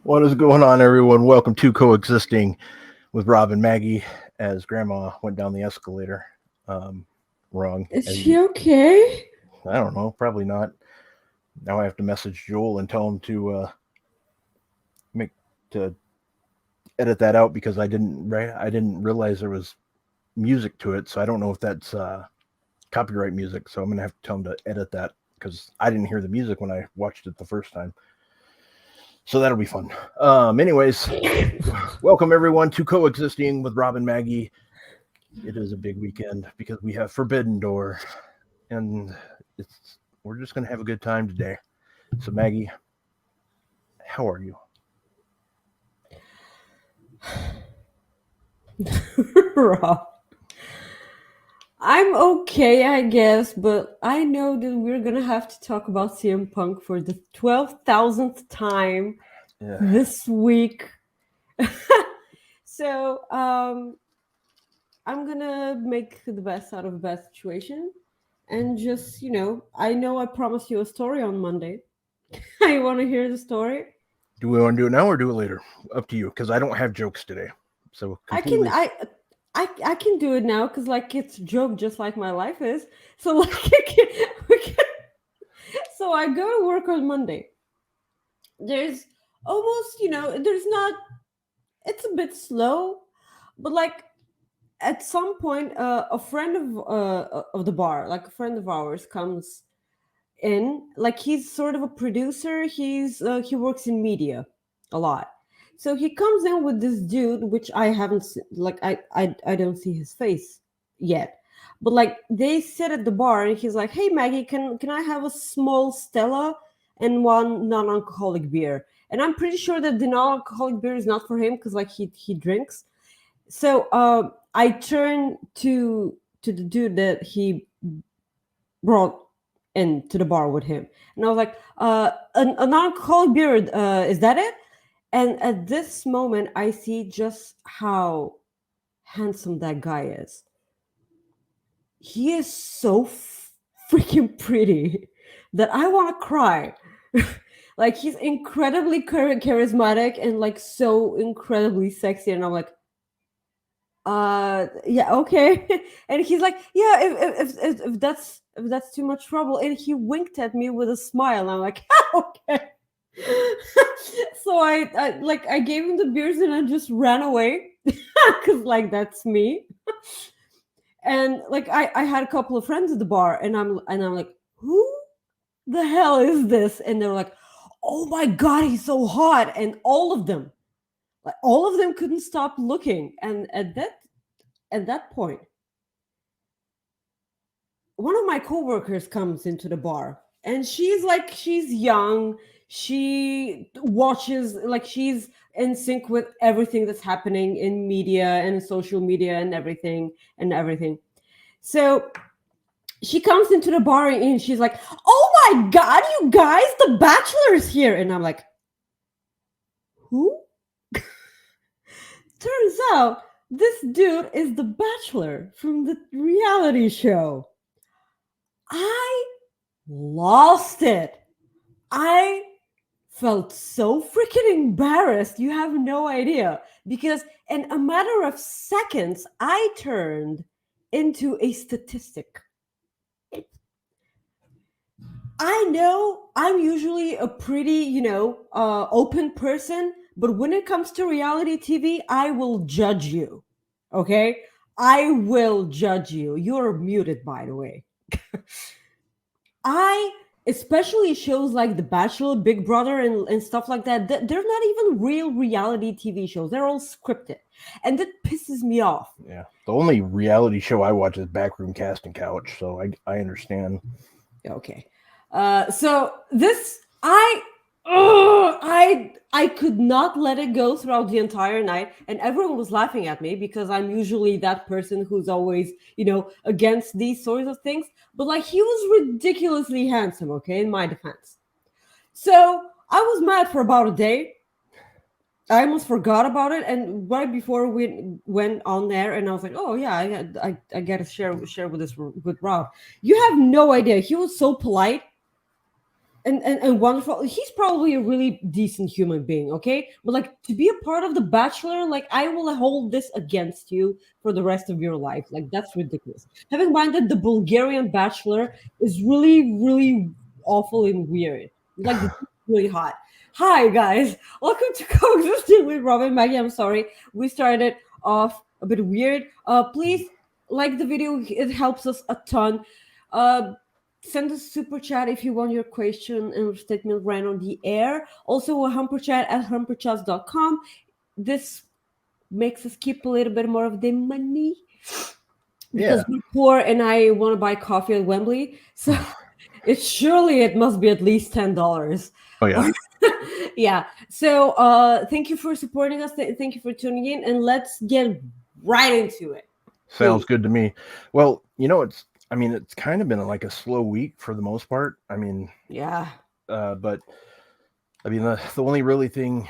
What is going on, everyone? Welcome to Coexisting with Rob and Maggie as Grandma went down the escalator. Wrong. Is she okay? I don't know. Probably not. Now I have to message Joel and tell him to make to edit that out because I didn't realize there was music to it, so I don't know if that's copyright music. So I'm gonna have to tell him to edit that because I didn't hear the music when I watched it the first time. So that'll be fun. Anyways, welcome everyone to Coexisting with Rob and Maggie. It is a big weekend because we have Forbidden Door, and we're just gonna have a good time today. So Maggie, how are you? Rob. I'm okay, I guess, but I know that we're gonna have to talk about CM Punk for the 12,000th time this week. So, I'm gonna make the best out of a bad situation and just, I know I promised you a story on Monday. I want to hear the story. Do we want to do it now or do it later? Up to you, because I don't have jokes today. So completely... I can do it now because it's a joke just like my life is. So so I go to work on Monday. There's almost there's not. It's a bit slow, but at some point, a friend of the bar, like a friend of ours, comes in. He's sort of a producer. He works in media a lot. So he comes in with this dude, which I haven't I don't see his face yet. But they sit at the bar and he's like, "Hey Maggie, can I have a small Stella and one non-alcoholic beer?" And I'm pretty sure that the non-alcoholic beer is not for him because he drinks. So I turn to the dude that he brought into the bar with him, and I was like, "A non-alcoholic beer, is that it?" And at this moment, I see just how handsome that guy is. He is so freaking pretty that I want to cry. He's incredibly charismatic and so incredibly sexy. And I'm like, yeah, okay. And he's like, yeah, if that's too much trouble. And he winked at me with a smile. And I'm like, okay. So I gave him the beers and I just ran away because that's me. And I had a couple of friends at the bar and I'm like, who the hell is this? And they're like, oh my god, he's so hot. And all of them couldn't stop looking. And at that point, one of my coworkers comes into the bar and she's young. She watches, she's in sync with everything that's happening in media and social media and everything. So she comes into the bar and she's like, oh my god, you guys, the Bachelor's here. And I'm like, who? Turns out this dude is the Bachelor from the reality show. I lost it. I felt so freaking embarrassed. You have no idea. Because in a matter of seconds, I turned into a statistic. I know I'm usually a pretty, open person, but when it comes to reality TV, I will judge you. Okay? I will judge you. You're muted, by the way. Especially shows like The Bachelor, Big Brother, and stuff like that, they're not even real reality TV shows. They're all scripted. And that pisses me off. Yeah. The only reality show I watch is Backroom Casting Couch, so I understand. Okay. So this, I could not let it go throughout the entire night, and everyone was laughing at me because I'm usually that person who's always, against these sorts of things. But he was ridiculously handsome, okay, in my defense. So I was mad for about a day. I almost forgot about it, and right before we went on there, and I was like, "Oh yeah, I gotta share with Rob." You have no idea. He was so polite. and wonderful. He's probably a really decent human being, okay? But like to be a part of the Bachelor, like I will hold this against you for the rest of your life. Like that's ridiculous. Having in mind that the Bulgarian Bachelor is really, really awful and weird. Like the really hot. Hi guys, welcome to Coexisting with Rob and Maggie. I'm sorry we started off a bit weird. Please like the video; it helps us a ton. Uh, Send us a super chat if you want your question and statement ran on the air. Also, a humper chat at humperchats.com. This makes us keep a little bit more of the money because we're poor and I want to buy coffee at Wembley. So it must be at least $10. Oh yeah. Yeah. So thank you for supporting us. Thank you for tuning in, and let's get right into it. Sounds good to me. Well, it's kind of been like a slow week for the most part. Yeah. But the only really thing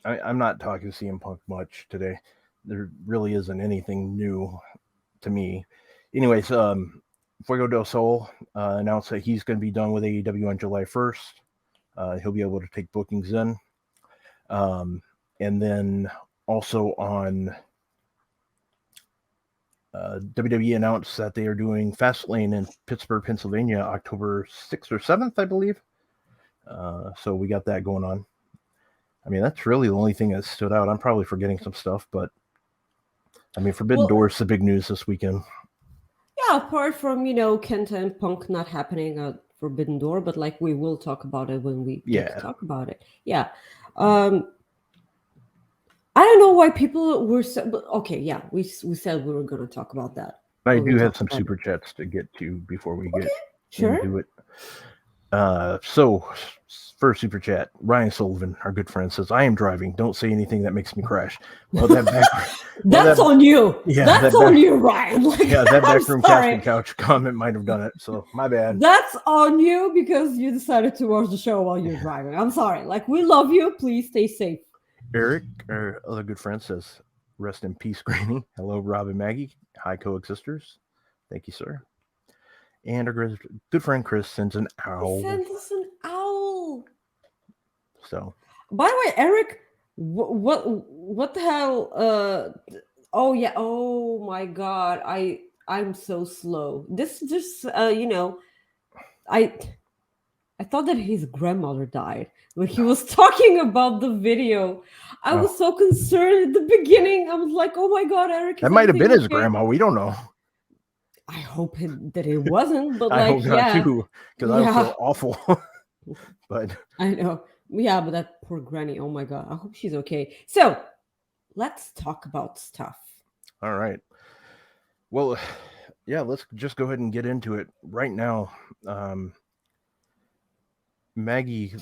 I'm not talking CM Punk much today. There really isn't anything new to me. Anyways, Fuego del Sol announced that he's going to be done with AEW on July 1st. He'll be able to take bookings in. And then also on WWE announced that they are doing Fastlane in Pittsburgh, Pennsylvania, October 6th or 7th, I believe. So we got that going on. That's really the only thing that stood out. I'm probably forgetting some stuff, but Forbidden Door is the big news this weekend. Yeah, apart from, Kenta and Punk not happening at Forbidden Door, but like we will talk about it when we get to talk about it. Yeah. I don't know why people were so, but okay, yeah, we said we were going to talk about that. I do have some super chats to get to before we get into it. So, first super chat, Ryan Sullivan, our good friend, says, "I am driving. Don't say anything that makes me crash." Well, that's on you. Yeah, that's on you, Ryan. That backroom casting couch comment might have done it. So my bad. That's on you because you decided to watch the show while you're driving. I'm sorry. Like we love you. Please stay safe. Eric, our other good friend, says, "Rest in peace, Granny." Hello, Rob and Maggie. Hi, Coexisters. Thank you, sir. And our good friend Chris sends an owl. He sends us an owl. So, by the way, Eric, what the hell? Oh yeah. Oh my God. I'm so slow. This just I thought that his grandmother died when he was talking about the video. I was so concerned at the beginning. I was like, "Oh my God, Eric!" That might have been his grandma. We don't know. I hope that it wasn't, but I hope not too, because I feel awful. But I know, yeah, but that poor granny. Oh my God, I hope she's okay. So let's talk about stuff. All right. Well, yeah, let's just go ahead and get into it right now. Maggie,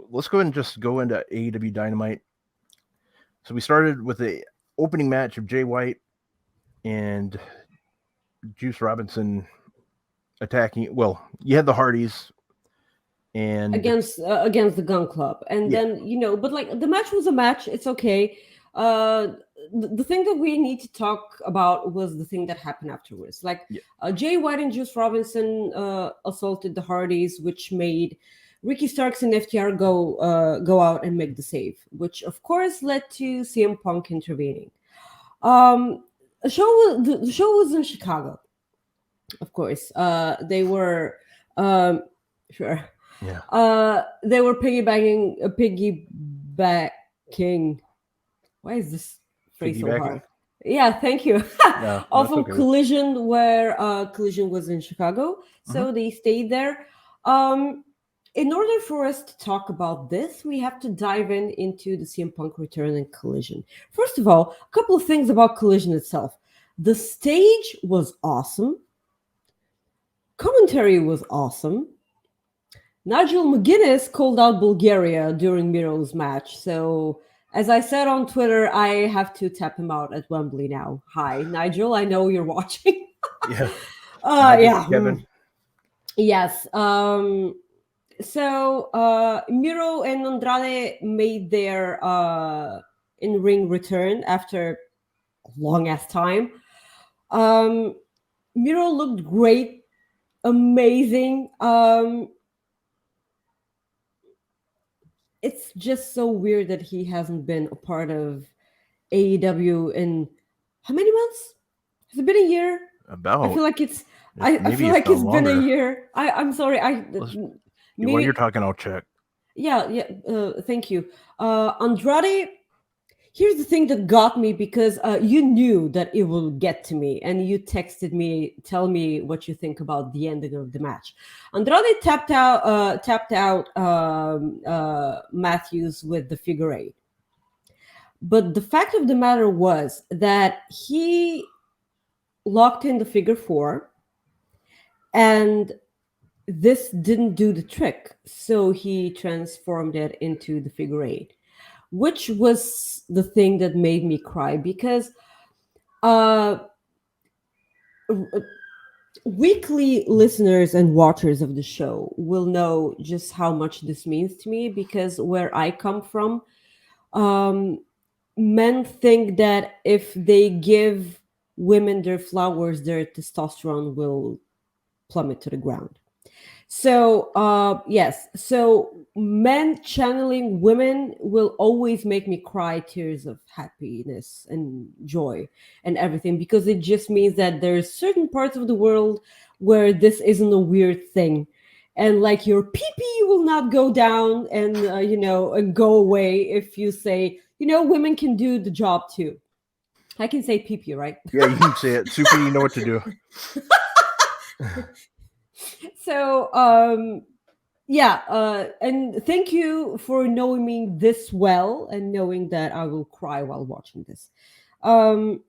let's go ahead and just go into AEW Dynamite. So we started with the opening match of Jay White and Juice Robinson attacking. Well, you had the Hardys and against the Gun Club, and then but like the match was a match. It's okay. The thing that we need to talk about was the thing that happened afterwards. Like Jay White and Juice Robinson assaulted the Hardys, which made Ricky Starks and FTR go out and make the save, which of course led to CM Punk intervening. The show was in Chicago, of course. They were sure. Yeah. They were piggybacking. Why is this phrase so hard? Yeah, thank you. Off of Collision, where Collision was in Chicago, so they stayed there. In order for us to talk about this, we have to dive into the CM Punk return and Collision. First of all, a couple of things about Collision itself. The stage was awesome. Commentary was awesome. Nigel McGuinness called out Bulgaria during Miro's match. So, as I said on Twitter, I have to tap him out at Wembley now. Hi, Nigel. I know you're watching. Yeah. Yeah. Kevin. Yes. So Miro and Andrade made their in-ring return after a long-ass time. Miro looked great. amazing. It's just so weird that he hasn't been a part of AEW in how many months? Has it been a year? I About feel like it's. I maybe feel it's like been it's been a longer. year. I'm sorry. While you're Maybe. talking, I'll check. Yeah. Yeah. Thank you. Andrade. Here's the thing that got me because you knew that it will get to me, and you texted me, tell me what you think about the ending of the match. Andrade tapped out Matthews with the figure eight, but the fact of the matter was that he locked in the figure four, and this didn't do the trick, so he transformed it into the figure eight, which was the thing that made me cry because uh weekly listeners and watchers of the show will know just how much this means to me because where I come from, um, men think that if they give women their flowers, their testosterone will plummet to the ground. So, yes. So, men channeling women will always make me cry tears of happiness and joy and everything because it just means that there's certain parts of the world where this isn't a weird thing. And like your pee pee will not go down and, and go away if you say, women can do the job too. I can say pee pee, right? Yeah, you can say it. Super, you know what to do. So, yeah, and thank you for knowing me this well and knowing that I will cry while watching this. Um,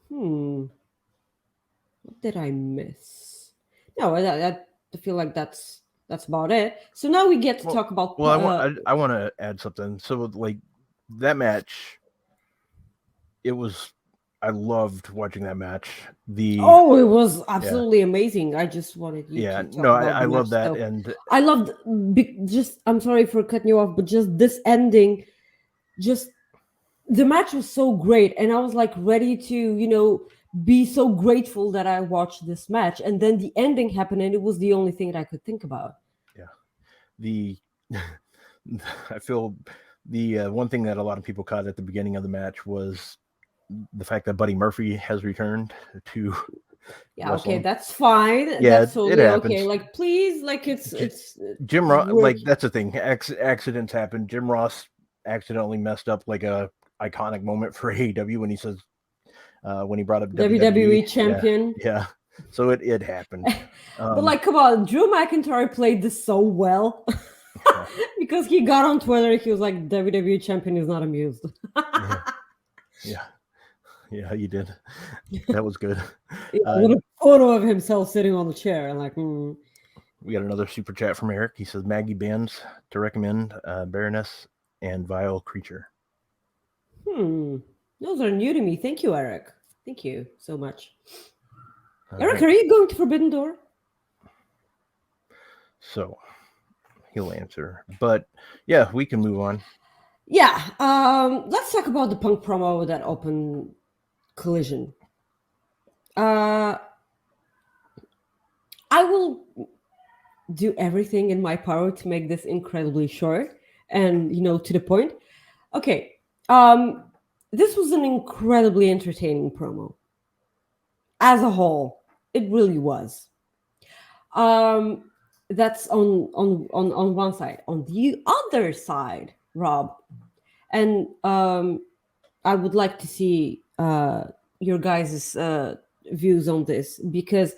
what did I miss? No, I feel like that's about it. So now we get to talk about. I want to add something. So like that match, it was. I loved watching that match. It was absolutely amazing. I just wanted you to talk about I the match. love that, So and I loved just. I'm sorry for cutting you off, but just this ending, just the match was so great, and I was like ready to, be so grateful that I watched this match, and then the ending happened, and it was the only thing that I could think about. Yeah, the I feel the one thing that a lot of people caught at the beginning of the match was the fact that Buddy Murphy has returned to Yeah, wrestling. okay, that's fine. Yeah, That's totally okay. Like, please, like it's Jim Ross. Like that's the thing. Accidents happen. Jim Ross accidentally messed up like a iconic moment for AEW when he says when he brought up WWE champion. Yeah. So it happened. But like, come on, Drew McIntyre played this so well. Because he got on Twitter, he was like, WWE champion is not amused. Yeah, you did. That was good. With a photo of himself sitting on the chair. And like, We got another super chat from Eric. He says Maggie bands to recommend Baroness and Vile Creature. Those are new to me. Thank you, Eric. Thank you so much. Eric, are you going to Forbidden Door? So he'll answer. But yeah, we can move on. Yeah. Let's talk about the Punk promo that opened Collision. I will do everything in my power to make this incredibly short and, to the point. Okay. This was an incredibly entertaining promo. As a whole, it really was. That's on one side. On the other side, Rob, and I would like to see your guys' views on this because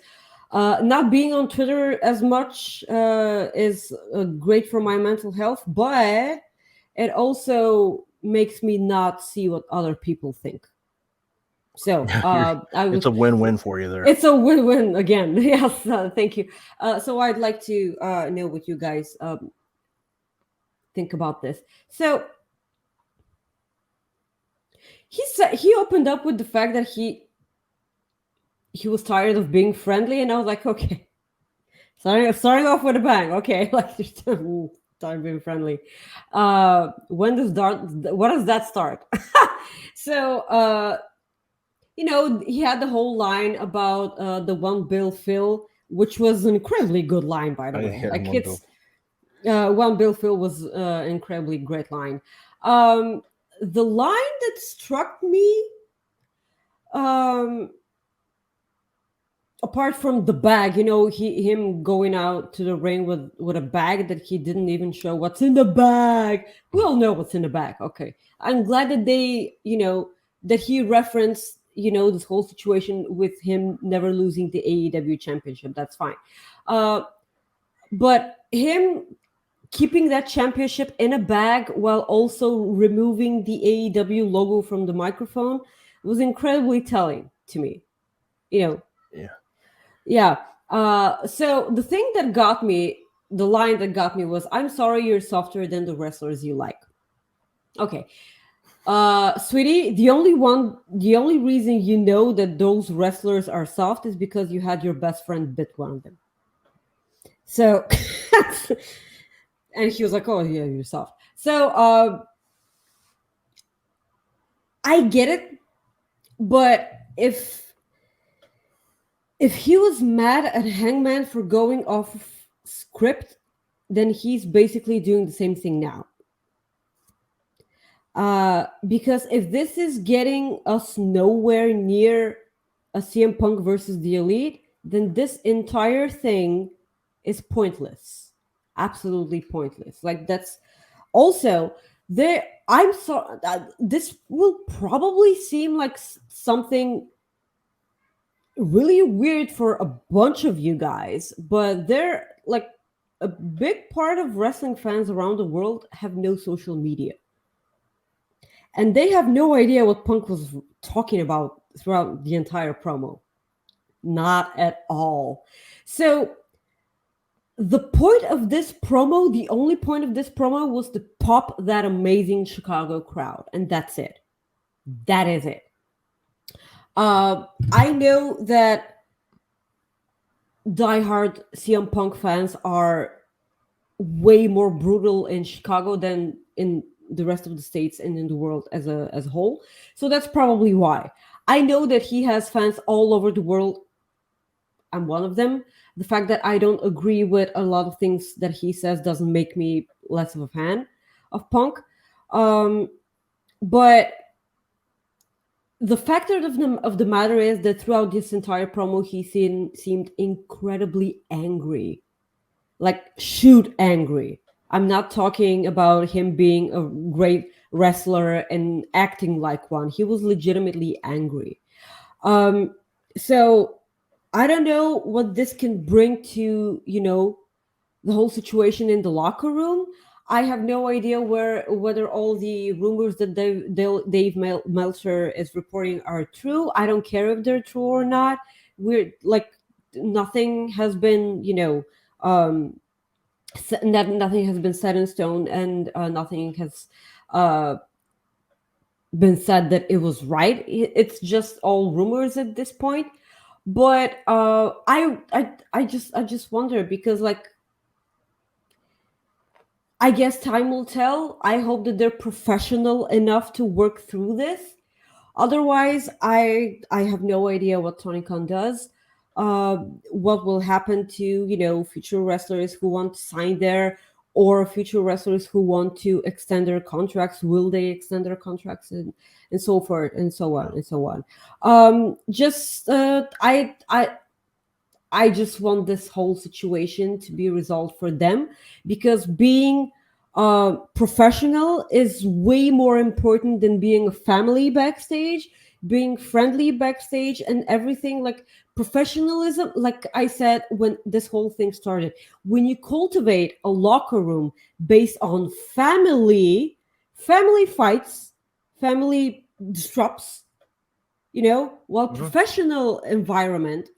not being on Twitter as much is great for my mental health, but it also makes me not see what other people think. So it's a win-win for you there. It's a win-win again. Yes, thank you. So I'd like to know what you guys think about this. So he opened up with the fact that he was tired of being friendly, and I was like, okay, starting off with a bang. Okay, like tired of being friendly. When does what does that start? So he had the whole line about the one Bill Phil, which was an incredibly good line, by the I way. had Like one bill. it's one Bill Phil was an incredibly great line. The line that struck me, um, apart from the bag, him going out to the ring with a bag that he didn't even show what's in the bag. We all know what's in the bag. Okay, I'm glad that that he referenced this whole situation with him never losing the AEW championship. That's fine, but him keeping that championship in a bag while also removing the AEW logo from the microphone was incredibly telling to me. You know, Yeah. yeah. So the thing that got me, the line that got me was, "I'm sorry, you're softer than the wrestlers you like." Okay, sweetie, the only reason you know that those wrestlers are soft is because you had your best friend bit one of them. So, and he was like, "Oh yeah, you're soft." So, I get it, but if he was mad at Hangman for going off of script, then he's basically doing the same thing now. Because if this is getting us nowhere near a CM Punk versus the Elite, then this entire thing is pointless. Absolutely pointless. Like that's also there. I'm sorry. This will probably seem like something really weird for a bunch of you guys, but they're like a big part of wrestling fans around the world have no social media. And they have no idea what Punk was talking about throughout the entire promo. Not at all. So the point of this promo, the only point of this promo was to pop that amazing Chicago crowd. And that's it. That is it. I know that diehard CM Punk fans are way more brutal in Chicago than in the rest of the states and in the world as a whole. So that's probably why. I know that he has fans all over the world. I'm one of them. The fact that I don't agree with a lot of things that he says doesn't make me less of a fan of Punk. But the fact of the matter is that throughout this entire promo, he seemed incredibly angry. Like, shoot angry. I'm not talking about him being a great wrestler and acting like one. He was legitimately angry. So I don't know what this can bring to, the whole situation in the locker room. I have no idea whether all the rumors that Dave Meltzer is reporting are true. I don't care if they're true or not. We're like, nothing has been, nothing has been set in stone, and nothing has been said that it was right. It's just all rumors at this point. But I just wonder, because like, I guess time will tell. I hope that they're professional enough to work through this. Otherwise, I have no idea what Tony Khan does. What will happen to future wrestlers who want to sign there, or future wrestlers who want to extend their contracts? Will they extend their contracts, and so forth and so on and so on? Just I just want this whole situation to be resolved for them, because being professional is way more important than being a family backstage, being friendly backstage, and everything. Like, professionalism, like I said when this whole thing started, when you cultivate a locker room based on family fights, family disrupts, while professional environment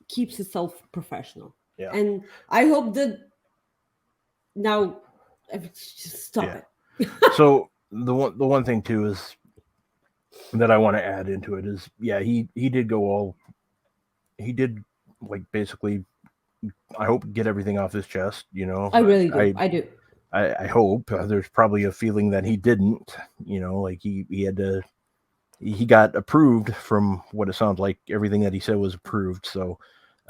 keeps itself professional. Yeah. And I hope that now just stop it. So the one thing too is that I want to add into it is, yeah, he did go all, he did, like, basically, I hope, get everything off his chest. I really do. I do. I hope. There's probably a feeling that he didn't. Like he had to he got approved from what it sounds like. Everything that he said was approved. So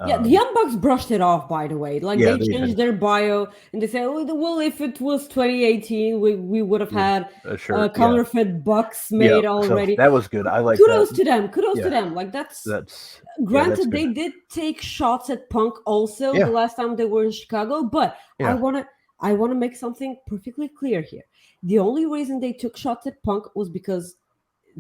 Yeah, the Young Bucks brushed it off, by the way. Like yeah, they they changed did. their bio and they said, "Oh, well, if it was 2018, we would have Yeah, had a shirt. Yeah, counterfeit Bucks yeah. made So already." that was good. I like that. Kudos to them. Kudos to Yeah, them. Like that's that's that's granted, good. they did take shots at Punk also the Yeah, last time they were in Chicago, but I yeah, wanna I wanna make something perfectly clear here. The only reason they took shots at Punk was because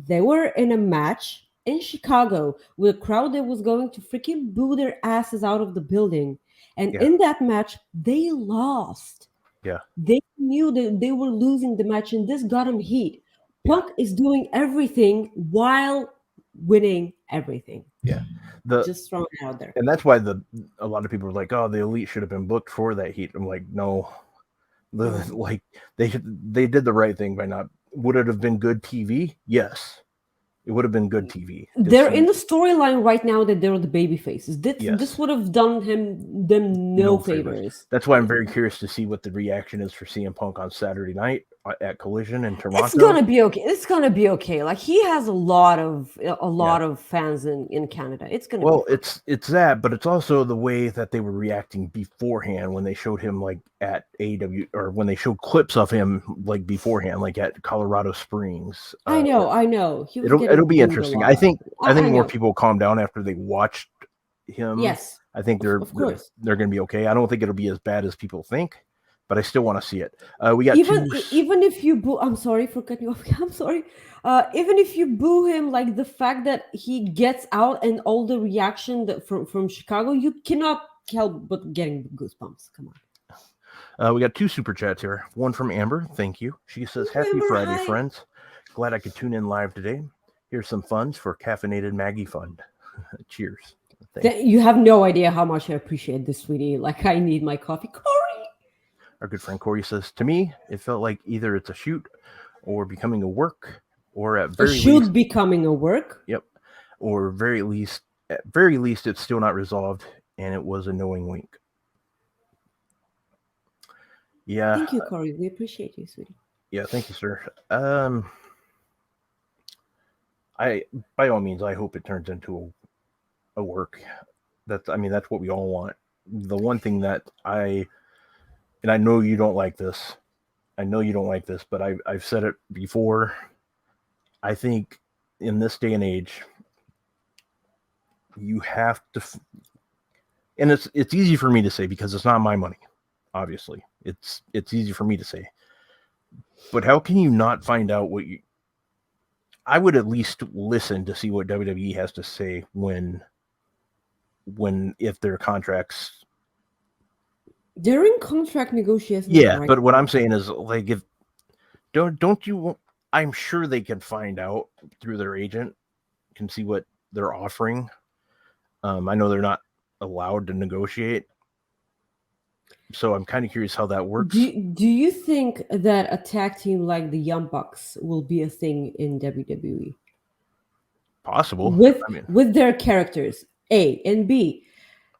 they were in a match in Chicago with a crowd that was going to freaking boo their asses out of the building. And yeah, in that match, they lost. yeah, They knew that they were losing the match, and this got them heat. yeah, Punk is doing everything while winning everything. yeah. The Just throwing it out there. and that's why a lot of people are like, oh, the elite should have been booked for that heat. I'm like, no, No. like they did the right thing by not. Would it have been good TV? Yes, it would have been good TV to They're in see. the storyline right now that they're the baby faces. This Yes, would have done them no no favors. favors. That's why I'm very curious to see what the reaction is for CM Punk on Saturday night at Collision in It's Toronto. gonna be okay. It's gonna be okay. Like he has a Yeah. lot of fans in Canada. It's gonna be Well, fine. it's that, but it's also the way that they were reacting beforehand when they showed him like at AEW or when they showed clips of him like beforehand, like at Colorado Springs. I know. He was It'll getting be booed a interesting. I lot. think I think I more know. people will calm down after they watched him. Yes, I think of course. they're going to be okay. I don't think it'll be as bad as people think, but I still want to see it. We got two. Even if you boo, I'm sorry for cutting you off. I'm sorry. Even if you boo him, like the fact that he gets out and all the reaction that from Chicago, you cannot help but getting goosebumps. Come on. We got two super chats here. One from Amber. Thank you. She says, "Happy Remember, Friday, hi. friends. Glad I could tune in live today. Here's some funds for Caffeinated Maggie Fund. Cheers." Thank you. You have no idea how much I appreciate this, sweetie. Like I need my coffee, Corey. Our good friend Corey says, "To me, it felt like either it's a shoot or becoming a work, or at It very should least, becoming a work. yep, or at very least, it's still not resolved, and it was a knowing wink." Yeah, Thank you, Corey. We appreciate you, sweetie. yeah. Thank you, sir. I by all means, I hope it turns into a work. That's what we all want. The one thing that and I know you don't like this. I know you don't like this, but I've said it before. I think in this day and age, you have to, and it's easy for me to say because it's not my money. Obviously, it's easy for me to say, but how can you not find out what you? I would at least listen to see what WWE has to say if their contracts. They're in contract negotiations Yeah, right but what now. I'm saying is like if don't you? I'm sure they can find out through their agent, can see what they're offering. I know they're not allowed to negotiate, so I'm kind of curious how that works. Do you think that a tag team like the Young Bucks will be a thing in WWE Possible. with I mean, their characters? A and B.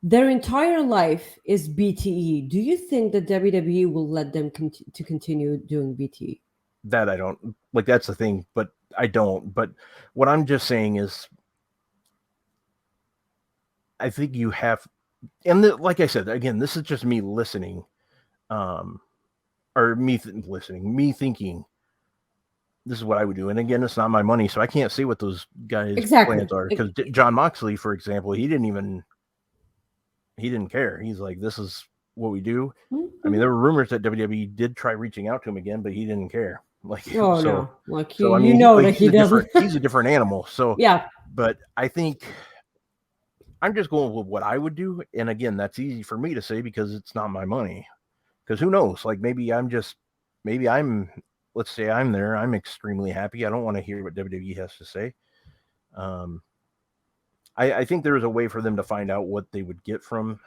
Their entire life is BTE. Do you think that WWE will let them to continue doing BTE? that I don't like. That's the thing, but I don't. But what I'm just saying is, I think you have, and like I said, again, this is just me listening, um, or listening, me thinking this is what I would do. And again, it's not my money, so I can't say what those guys' Exactly. plans are. Because John Moxley, for example, he didn't care. He's like, this is what we do. I mean, there were rumors that WWE did try reaching out to him again, but he didn't care. Like, Oh so, no, like so I you mean, know that he doesn't. he's a different animal. So, Yeah, but I think I'm just going with what I would do. And again, that's easy for me to say because it's not my money. Because who knows? Like maybe let's say I'm there. I'm extremely happy. I don't want to hear what WWE has to say. Um, I think there is a way for them to find out what they would get from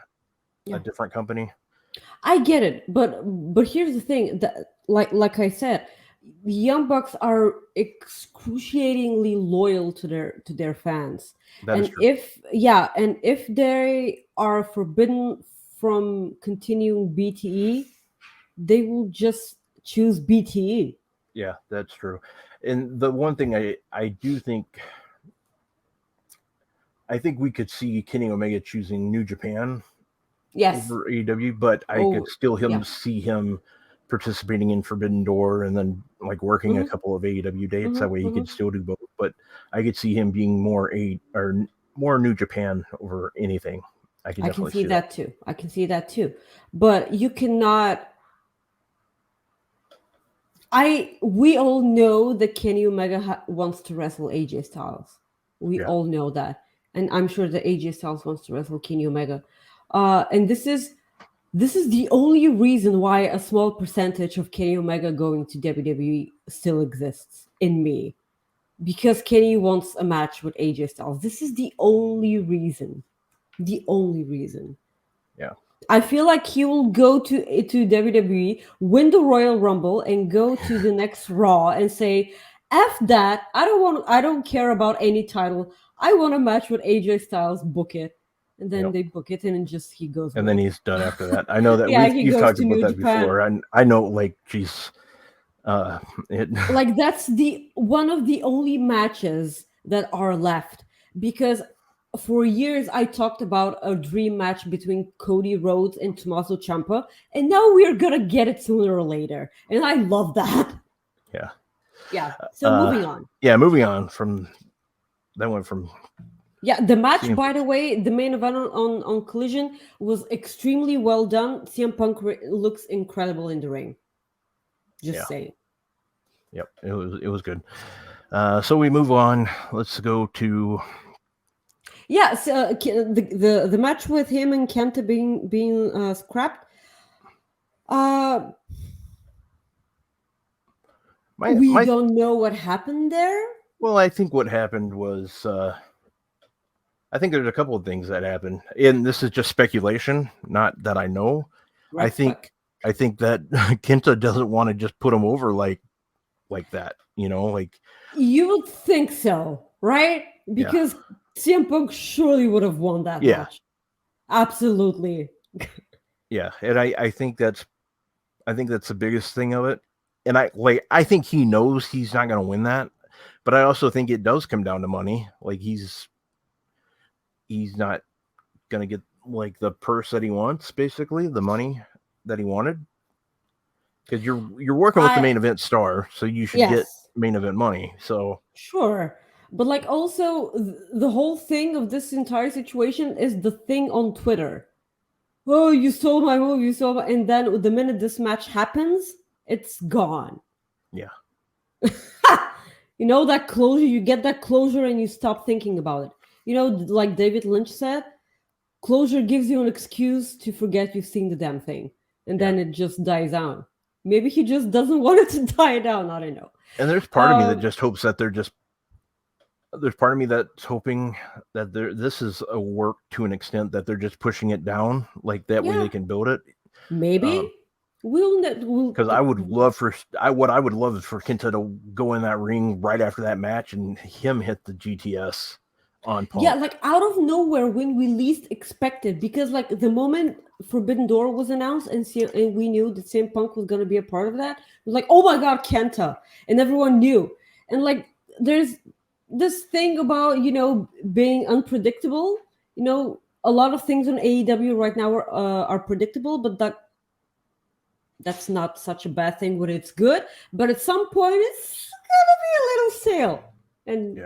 a different company. I get it, but here's the thing that like I said, the Young Bucks are excruciatingly loyal to their fans, That is and true. if they are forbidden from continuing BTE, they will just choose BTE. Yeah, that's true. And the one thing I do think, I think we could see Kenny Omega choosing New Japan Yes. over AEW, but I could still see him participating in Forbidden Door and then like working a couple of AEW dates. That way he could still do both. But I could see him being more New Japan over anything. I can definitely see that too. I can see that too. But you cannot. We all know that Kenny Omega wants to wrestle AJ Styles. We all know that, and I'm sure that AJ Styles wants to wrestle Kenny Omega. And this is the only reason why a small percentage of Kenny Omega going to WWE still exists in me, because Kenny wants a match with AJ Styles. This is the only reason. The only reason. Yeah. I feel like he will go to WWE, win the Royal Rumble, and go to the next Raw and say, "F that! I don't care about any title. I want a match with AJ Styles. Book it." And then they book it, and then he goes. And then he's done after that. I know that you've talked about that before. And I know, like, geez, like that's one of the only matches that are left, because for years I talked about a dream match between Cody Rhodes and Tommaso Ciampa, and now we're gonna get it sooner or later, and I love that. Yeah. So moving on. Yeah, moving on from that one from. Yeah, the match, by the way, the main event on Collision was extremely well done. CM Punk looks incredible in the ring. Just saying. Yep, it was good. So we move on. Let's go to. Yeah, so the match with him and Kenta being scrapped. We don't know what happened there. Well, I think what happened was. I think there's a couple of things that happened, and this is just speculation, not that I know. Right, I think that Kenta doesn't want to just put him over like that, like. You would think so, right? Because CM Punk surely would have won that match. Absolutely. Yeah, and I think that's the biggest thing of it, and I think he knows he's not going to win that, but I also think it does come down to money. Like he's not going to get like the purse that he wants, basically the money that he wanted, because you're working with the main event star, so you should get main event money. So sure, but like also the whole thing of this entire situation is the thing on Twitter. Oh, you stole my move, and then the minute this match happens, it's gone. Yeah. That closure, you get that closure and you stop thinking about it. Like David Lynch said, closure gives you an excuse to forget you've seen the damn thing. And then it just dies out. Maybe he just doesn't want it to die down. I don't know. And there's part of me that just hopes that there's part of me that's hoping that this is a work to an extent that they're just pushing it down. Like that way they can build it. Maybe. Because I would love what I would love is for Kenta to go in that ring right after that match and him hit the GTS. On Punk. Yeah, like out of nowhere when we least expected, because like the moment Forbidden Door was announced and we knew that CM Punk was going to be a part of that, it was like, oh my God, Kenta, and everyone knew. And like there's this thing about being unpredictable. A lot of things on AEW right now are predictable, but that's not such a bad thing when it's good. But at some point, it's gonna be a little stale. And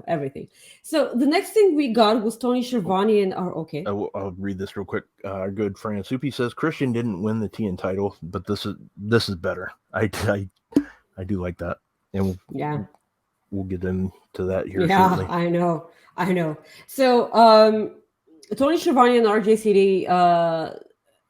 everything. So the next thing we got was Tony Schiavone and okay. I'll read this real quick. Our good friend Soupy says Christian didn't win the TN title, but this is better. I do like that, and we'll get into that here. Shortly. I know. So Tony Schiavone and RJ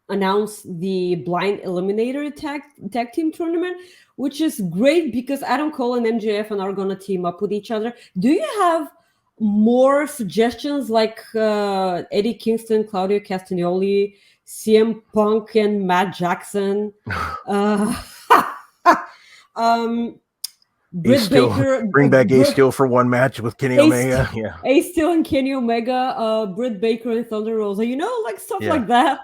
announced the Blind Eliminator tag team tournament, which is great because Adam Cole and MJF are going to team up with each other. Do you have more suggestions like Eddie Kingston, Claudio Castagnoli, CM Punk, and Matt Jackson? Britt Baker, bring back Ace Steel for one match with Kenny Omega. Yeah, Ace Steel and Kenny Omega, Britt Baker and Thunder Rosa. Like stuff like that.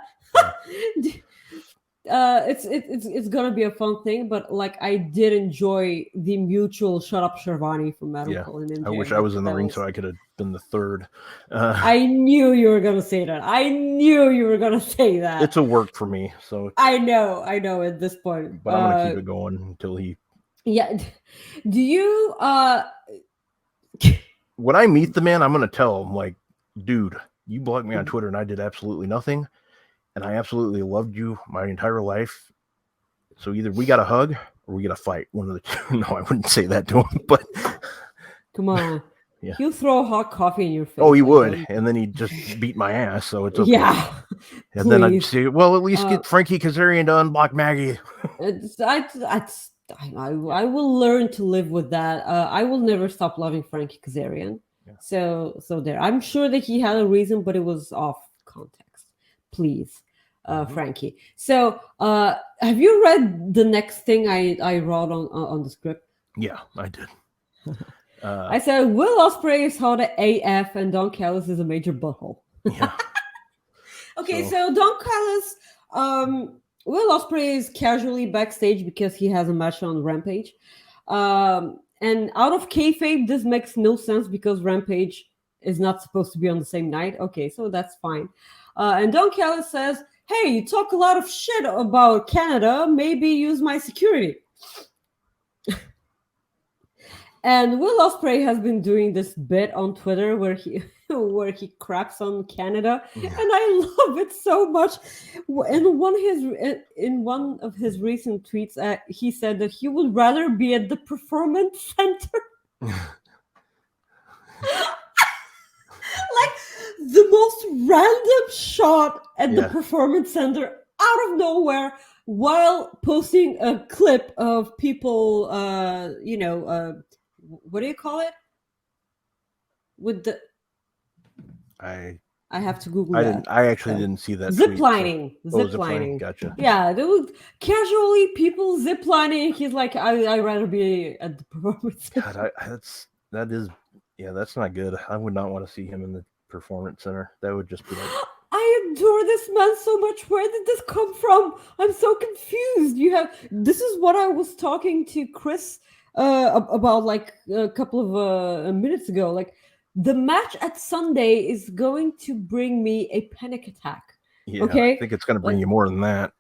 it's gonna be a fun thing, but like I did enjoy the mutual shut up Shervani from Adam Yeah. Cole and MJ. I wish I Like, was in the that ring was- so I could have been the third. I knew you were gonna say that. I knew you were gonna say that. It's a work for me, so. I know at this point. But I'm gonna keep it going until he. Yeah. Do you When I meet the man, I'm gonna tell him, like, dude, you blocked me on Twitter and I did absolutely nothing, and I absolutely loved you my entire life. So either we got a hug or we got to fight. One of the two. No, I wouldn't say that to him, but come on. Yeah. He'll throw hot coffee in your face. oh, he like, would, and then he'd just beat my ass. So it's okay. Yeah. And then I'd please. say, well, at least get Frankie Kazarian to unblock Maggie. I will learn to live with that. I will never stop loving Frankie Kazarian. Yeah. So there. I'm sure that he had a reason, but it was off context. Please, Frankie. So have you read the next thing I wrote on the script? Yeah, I did. I said Will Ospreay is hot AF and Don Callis is a major butthole. Yeah. Okay, so Don Callis, Will Ospreay is casually backstage because he has a match on Rampage. And out of kayfabe, this makes no sense because Rampage is not supposed to be on the same night. Okay, so that's fine. And Don Callis says, hey, you talk a lot of shit about Canada. Maybe use my security. And Will Ospreay has been doing this bit on Twitter where he craps on Canada, and I love it so much. In one of his recent tweets, he said that he would rather be at the Performance Center. Like the most random shot at the Performance Center out of nowhere, while posting a clip of people, what do you call it? With the I have to Google that. I actually didn't see that. Ziplining. So. Ziplining. Gotcha. Yeah, there was casually people ziplining. He's like, I'd rather be at the Performance Center. God, that's not good. I would not want to see him in the Performance Center. That would just be like. I adore this man so much. Where did this come from? I'm so confused. This is what I was talking to Chris about like a couple of minutes ago. Like, the match at Sunday is going to bring me a panic attack. Yeah, okay? I think it's going to bring you more than that.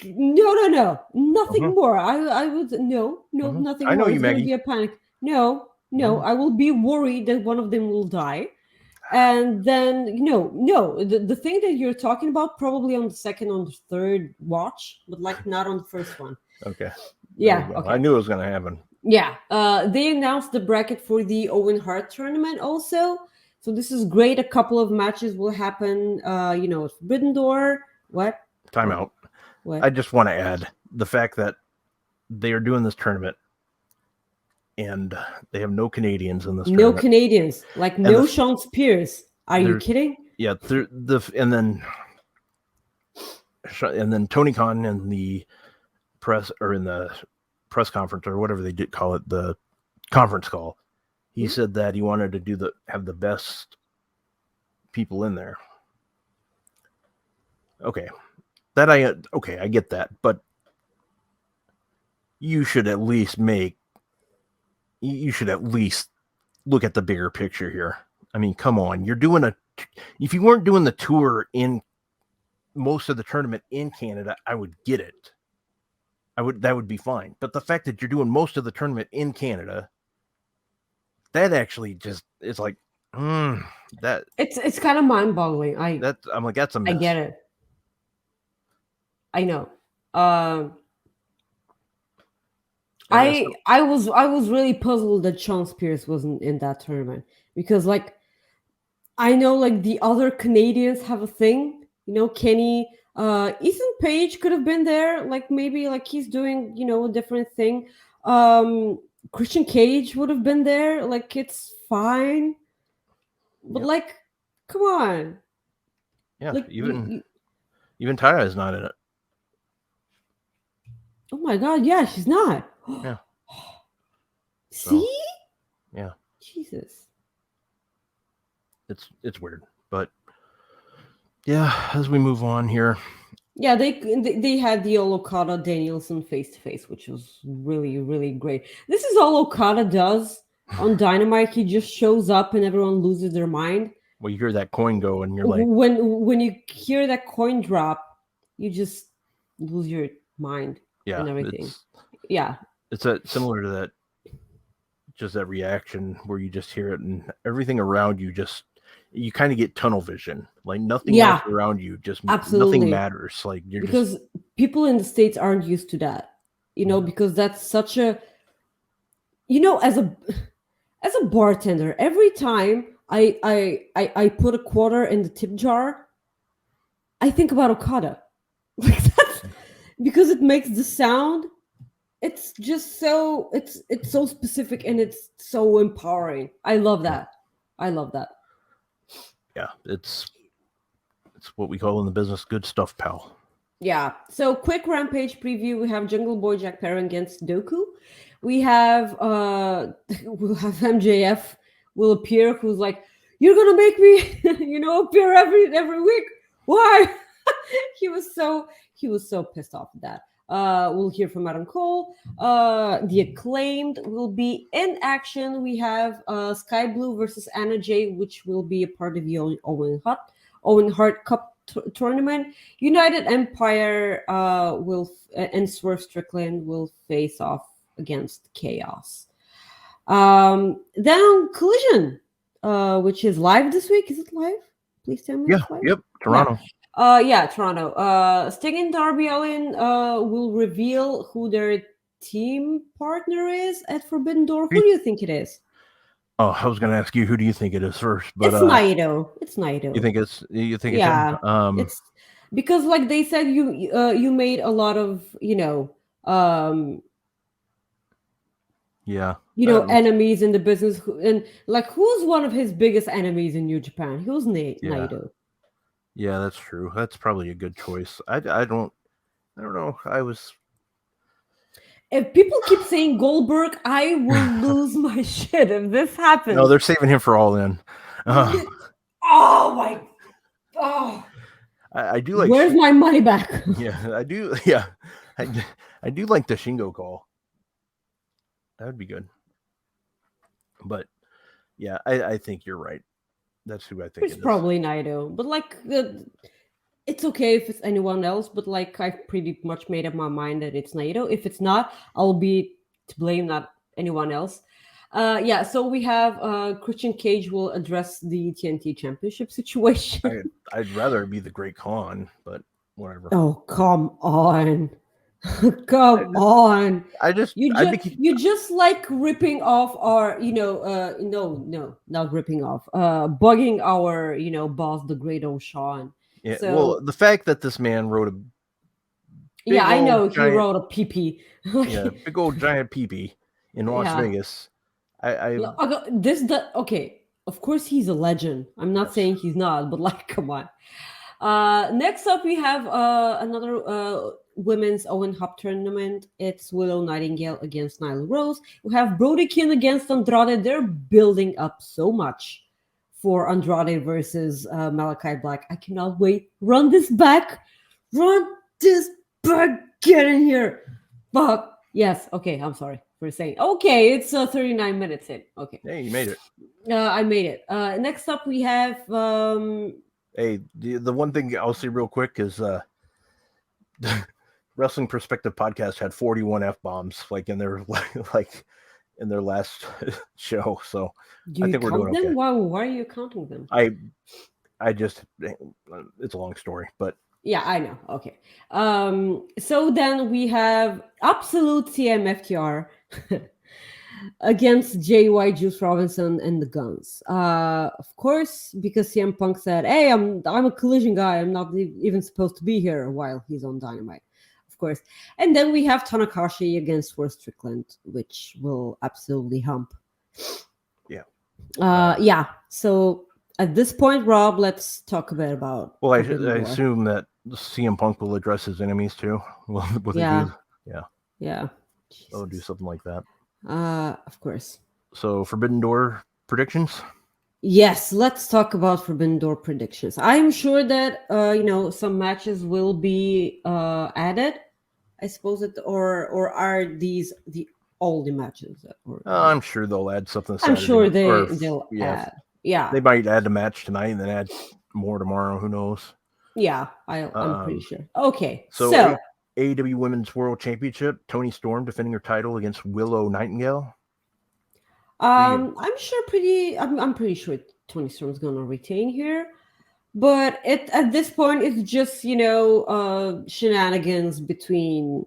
No, nothing more. I would nothing. I know more. you, It's Maggie. going to be a panic. No, I will be worried that one of them will die. And then the thing that you're talking about probably on the second, on the third watch, but like not on the first one. Okay. Yeah. Okay. I knew it was going to happen. Yeah. They announced the bracket for the Owen Hart tournament also. So this is great. A couple of matches will happen. Forbidden Door. What? Timeout. What? I just want to add the fact that they are doing this tournament and they have no Canadians in this tournament. No Canadians. Like no Sean Spears. Are you kidding? Yeah. And then Tony Khan in the press or in the press conference or whatever they did call it, the conference call, he said that he wanted to have the best people in there. Okay. I get that, but you should at least look at the bigger picture here. I mean, come on. If you weren't doing the tour in most of the tournament in Canada, I would get it. That would be fine. But the fact that you're doing most of the tournament in Canada, that actually just is like, that it's kind of mind-boggling. I'm like, that's a mess. I get it. I know. I was really puzzled that Sean Spears wasn't in that tournament because, like, I know like the other Canadians have a thing. Kenny, Ethan Page could have been there. Like maybe like he's doing a different thing. Christian Cage would have been there. Like it's fine, but like, come on. Yeah, like, even Tihar is not in it. Oh my God! Yeah, she's not. Yeah. See? Yeah. Jesus. It's weird, but yeah. As we move on here, Yeah, they had the all Okada Danielson face to face, which was really really great. This is all Okada does on Dynamite. He just shows up and everyone loses their mind. Well, you hear that coin go, and you're like, When you hear that coin drop, you just lose your mind and yeah, everything. Yeah, it's similar to that, just that reaction where you just hear it and everything around you you kind of get tunnel vision, like nothing else around you, just absolutely. nothing matters. Like you're because people in the States aren't used to that, because that's such a, as a bartender, every time I put a quarter in the tip jar, I think about Okada. Like that's because it makes the sound. It's just so it's so specific and it's so empowering. I love that. Yeah, it's what we call in the business good stuff, pal. Yeah. So quick Rampage preview. We have Jungle Boy Jack Perry against Doku. We have we'll have MJF will appear, who's like, "You're gonna make me, appear every week. Why?" he was so pissed off at that. We'll hear from Adam Cole. The Acclaimed will be in action. We have Sky Blue versus Anna Jay, which will be a part of the Owen Hart Cup tournament. United Empire and Swerve Strickland will face off against Chaos. Then on Collision, which is live this week. Is it live? Please tell me. Yeah. Yep. Toronto. Yeah, Toronto. Sting and Darby Allin will reveal who their team partner is at Forbidden Door. Who do you think it is? Oh, I was going to ask you, who do you think it is first? But it's Naito. It's Naito. You think it's yeah. Him? It's because, like they said, you made a lot of enemies in the business, and like who's one of his biggest enemies in New Japan? Who's Naito? Yeah, that's true. That's probably a good choice. I don't know. If people keep saying Goldberg, I will lose my shit if this happens. No, they're saving him for All In. Oh my! Oh, I do like. Where's my money back? Yeah, I do. Yeah, I do like the Shingo call. That would be good. But yeah, I think you're right. That's who I think it's probably Naito, but like it's okay if it's anyone else, but like I've pretty much made up my mind that it's Naito. If it's not, I'll be to blame, not anyone else. So we have Christian Cage will address the TNT Championship situation. I'd rather be the Great Khan, but whatever. Oh, come on. Come on. You just like ripping off our, no, not ripping off, bugging our, boss, the great O'Shawn. Yeah, so, well, the fact that this man wrote a he wrote a PP. Yeah, big old giant PP in Las Vegas. Okay, of course he's a legend. I'm not saying he's not, but like, come on. Next up, we have another women's Owen Hart tournament. It's Willow Nightingale against Nyla Rose. We have Brody King against Andrade. They're building up so much for Andrade versus Malachi Black. I cannot wait. Run this back. Get in here. Fuck. Yes. Okay. I'm sorry for saying. Okay. It's 39 minutes in. Okay. Hey, you made it. I made it. Next up, we have... Hey, the one thing I'll say real quick is Wrestling Perspective Podcast had 41 F-bombs like in their last show. So I think we're doing okay. Why are you counting them? I just, it's a long story, but yeah, I know. Okay. So then we have Absolute CMFTR against JY Juice Robinson and the Guns. Of course, because CM Punk said, "Hey, I'm a Collision guy. I'm not even supposed to be here," while he's on Dynamite. Of course. And then we have Tanakashi against Swerve Strickland, which will absolutely hump. Yeah. So at this point, Rob, let's talk a bit about. Well, I assume that CM Punk will address his enemies too. Yeah. They'll do something like that. Of course. So Forbidden Door predictions? Yes, let's talk about Forbidden Door predictions. I am sure that some matches will be added. I suppose it or are these the all the matches that were? I'm sure they'll add something I'm Saturday. sure Or they'll yeah, add. Yeah, they might add a match tonight and then add more tomorrow. Who knows? yeah. I'm pretty sure. Okay, So so AEW Women's World Championship, Toni Storm defending her title against Willow Nightingale. I'm pretty sure Tony Storm's gonna retain here. But at this point, it's just shenanigans between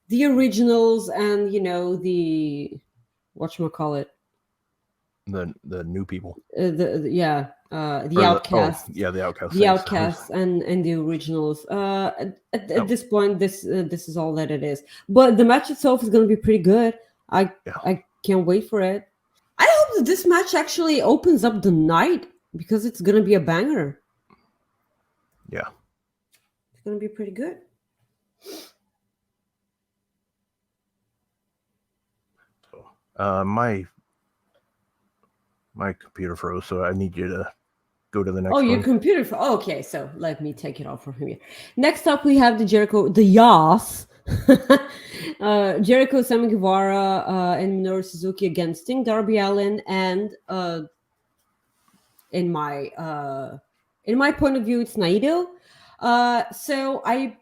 the originals and the whatchamacallit, The new people. The outcasts. The outcasts. The outcasts and the originals. At this point, this is all that it is. But the match itself is going to be pretty good. I can't wait for it. I hope that this match actually opens up the night because it's going to be a banger. Yeah, it's going to be pretty good. So, my computer froze, so I need you to go to the next one. Your computer froze. Oh, okay, so let me take it off from here. Next up, we have the Yas. Jericho, Sammy Guevara, and Minoru Suzuki against Sting, Darby Allin, and in my point of view, it's Naito. So I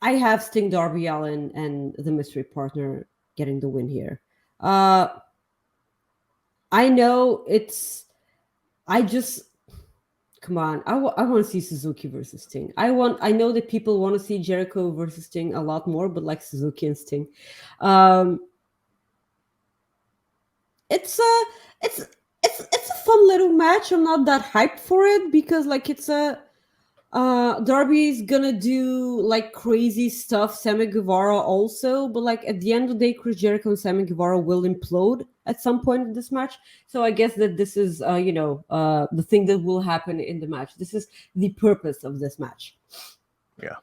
have Sting, Darby Allin, and the mystery partner getting the win here. I know come on. I want to see Suzuki versus Sting. I know that people want to see Jericho versus Sting a lot more, but like Suzuki and Sting, it's a fun little match. I'm not that hyped for it because it's Darby's gonna do like crazy stuff. Sammy Guevara also, but at the end of the day, Chris Jericho and Sammy Guevara will implode at some point in this match. So I guess that this is the thing that will happen in the match. This is the purpose of this match. Yeah.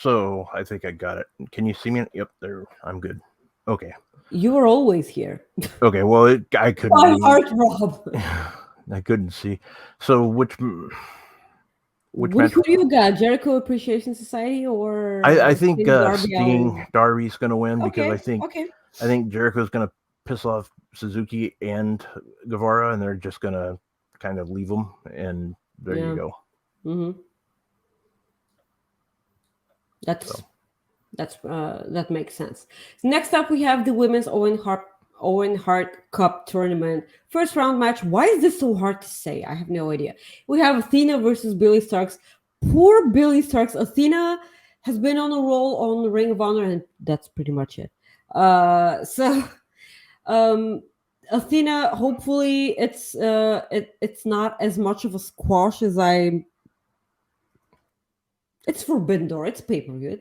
So I think I got it. Can you see me? Yep, there. I'm good. Okay. You were always here. Okay. Well, I couldn't. My heart, Rob. I couldn't see. So which match? Who do you got? Jericho Appreciation Society or? I think Darby's going to win because I think Jericho's going to piss off Suzuki and Guevara, and they're just going to kind of leave them, and there you go. Mm-hmm. That makes sense. Next up, we have the women's Owen Hart Cup tournament first round match. Why is this so hard to say? I have no idea. We have Athena versus Billy Starks. Poor Billy Starks. Athena has been on a roll on the Ring of Honor, and that's pretty much it. Athena, hopefully it's not as much of a squash as it's Forbidden Door. It's pay-per-view.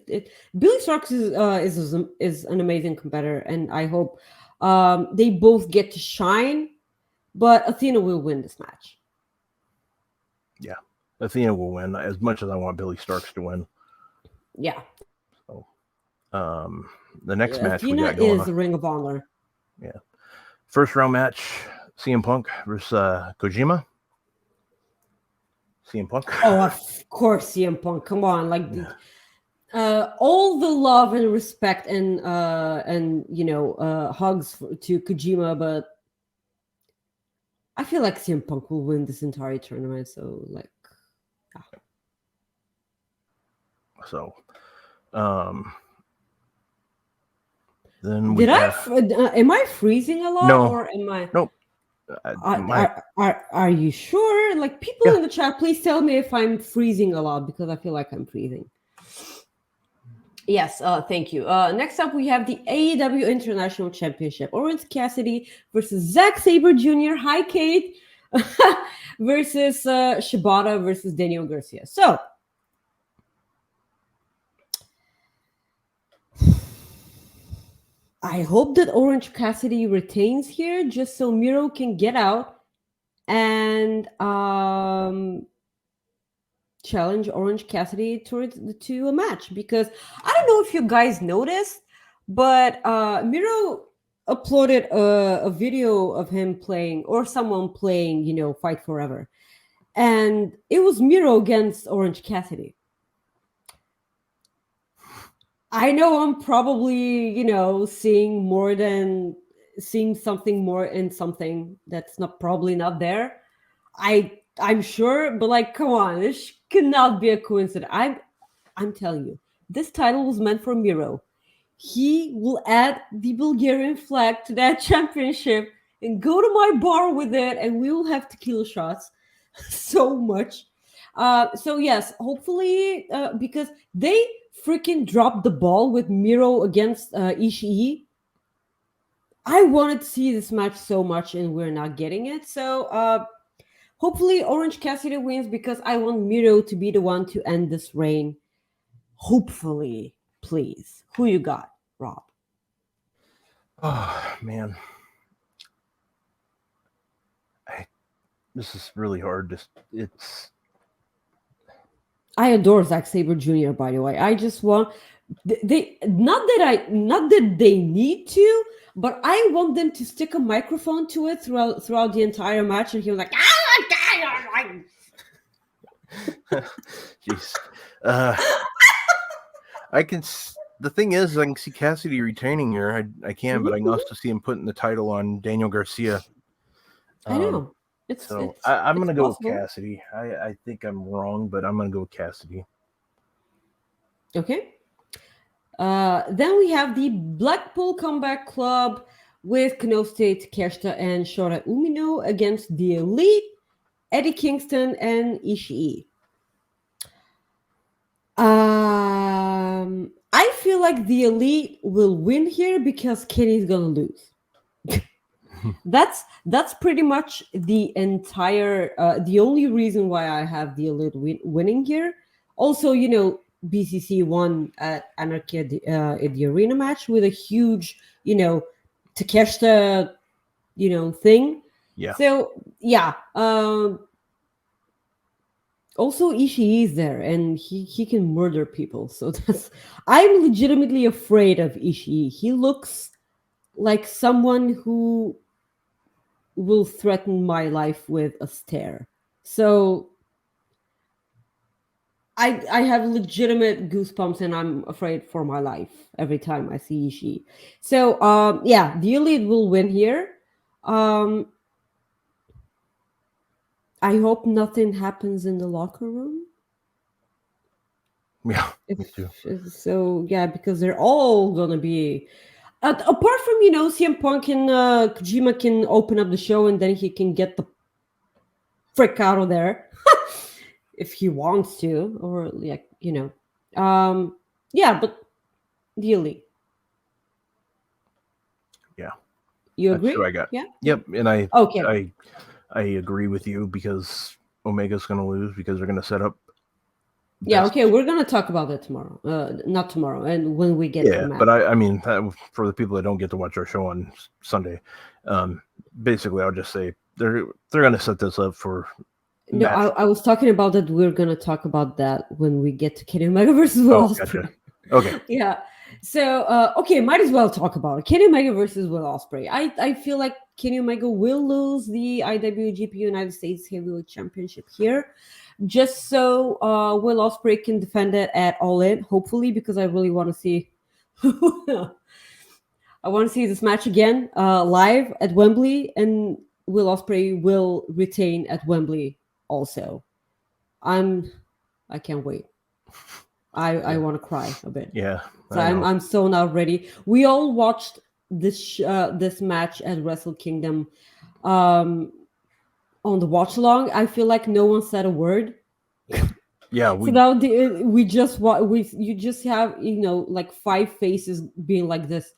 Billy Starks is an amazing competitor, and I hope they both get to shine, but Athena will win this match. Yeah, Athena will win as much as I want Billy Starks to win. Yeah. So, the next match Athena we got going is the Ring of Honor. Yeah. First round match, CM Punk versus Kojima. CM Punk. Oh, of course, CM Punk. Come on, all the love and respect and hugs to Kojima, but I feel like CM Punk will win this entire tournament. So yeah. So, then am I freezing a lot? No, or am I? Nope. Are you sure? People in the chat, please tell me if I'm freezing a lot because I feel like I'm freezing. Yes, thank you. Next up, we have the AEW International Championship. Orange Cassidy versus Zack Sabre Jr. Hi, Kate. Versus Shibata versus Daniel Garcia. So, I hope that Orange Cassidy retains here just so Miro can get out and challenge Orange Cassidy to a match, because I don't know if you guys noticed, but Miro uploaded a video of him playing, or someone playing, Fight Forever, and it was Miro against Orange Cassidy. I know I'm probably, seeing something more in something that's probably not there. I'm sure, but like, come on, this cannot be a coincidence. I'm telling you, this title was meant for Miro. He will add the Bulgarian flag to that championship and go to my bar with it, and we will have tequila shots so much. So yes, hopefully, because they freaking dropped the ball with Miro against Ishii. I wanted to see this match so much, and we're not getting it. So hopefully, Orange Cassidy wins, because I want Miro to be the one to end this reign. Hopefully, please. Who you got, Rob? Oh man, this is really hard. I adore Zack Sabre Jr. By the way, I just want they not that they need to, but I want them to stick a microphone to it throughout the entire match, and he was like, jeez. I can. The thing is, I can see Cassidy retaining here. I can, but I can also see him putting the title on Daniel Garcia. I know. I'm going to go possible. with Cassidy. I think I'm wrong, but I'm going to go with Cassidy. Okay. Then we have the Blackpool Comeback Club with Konosuke Takeshita and Shota Umino against the Elite, Eddie Kingston, and Ishii. I feel like the Elite will win here because Kenny's gonna lose. That's pretty much the entire the only reason why I have the Elite winning here. Also, BCC won at Anarchy at the arena match with a huge, Takeshita, thing. Yeah. So yeah. Also, Ishii is there, and he can murder people. So I'm legitimately afraid of Ishii. He looks like someone who will threaten my life with a stare. So I have legitimate goosebumps, and I'm afraid for my life every time I see Ishii. So yeah, the Elite will win here. I hope nothing happens in the locker room. Yeah, me too. So yeah, because they're all gonna be. Apart from CM Punk and Kojima can open up the show, and then he can get the frick out of there if he wants to, or like yeah, but the Elite. Yeah, you agree? That's who I got. Yeah. Yep, and Okay. I agree with you because Omega's going to lose because they're going to set up. Yeah, okay, we're going to talk about that tomorrow. Not tomorrow, and when we get to the match. But I mean, for the people that don't get to watch our show on Sunday, basically, I'll just say they're going to set this up for. No, I was talking about that. We're going to talk about that when we get to Kenny Omega versus Will Ospreay. Gotcha. Okay. Yeah. So, okay, might as well talk about it. Kenny Omega versus Will Ospreay. I feel like Kenny Omega will lose the IWGP United States Heavyweight Championship here, just so Will Ospreay can defend it at All In, hopefully, because I really want to see. I want to see this match again live at Wembley, and Will Ospreay will retain at Wembley also. I can't wait. I want to cry a bit. Yeah. So I'm so not ready. We all watched this match at Wrestle Kingdom on the watch along. I feel like no one said a word. Yeah, so now you just have like 5 faces being like this.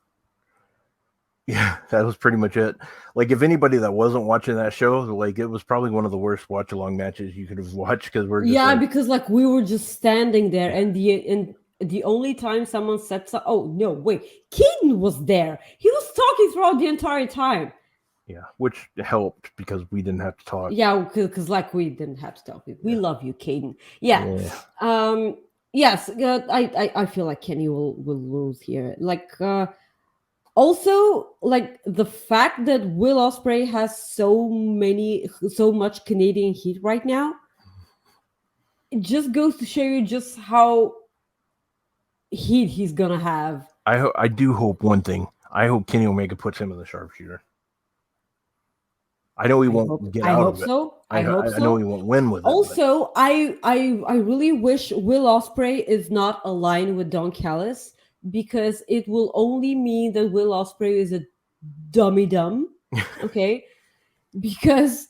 Yeah, that was pretty much it. Like, if anybody that wasn't watching that show, like, it was probably one of the worst watch along matches you could have watched because we're just because like we were just standing there, and the only time someone said so, oh no, wait, Keaton was there. He was talking throughout the entire time. Yeah, which helped because we didn't have to talk. Yeah, because like we didn't have to talk. We love you, Caden. Yeah. Yes, I feel like Kenny will lose here. Like Also, like the fact that Will Ospreay has so much Canadian heat right now, it just goes to show you just how heat he's gonna have. I do hope one thing. I hope Kenny Omega puts him in the sharpshooter. I know he won't get I out hope of it. so. I hope I know so. he won't win with it. But Also, I really wish Will Ospreay is not aligned with Don Callis, because it will only mean that Will Ospreay is a dummy dumb. Okay, because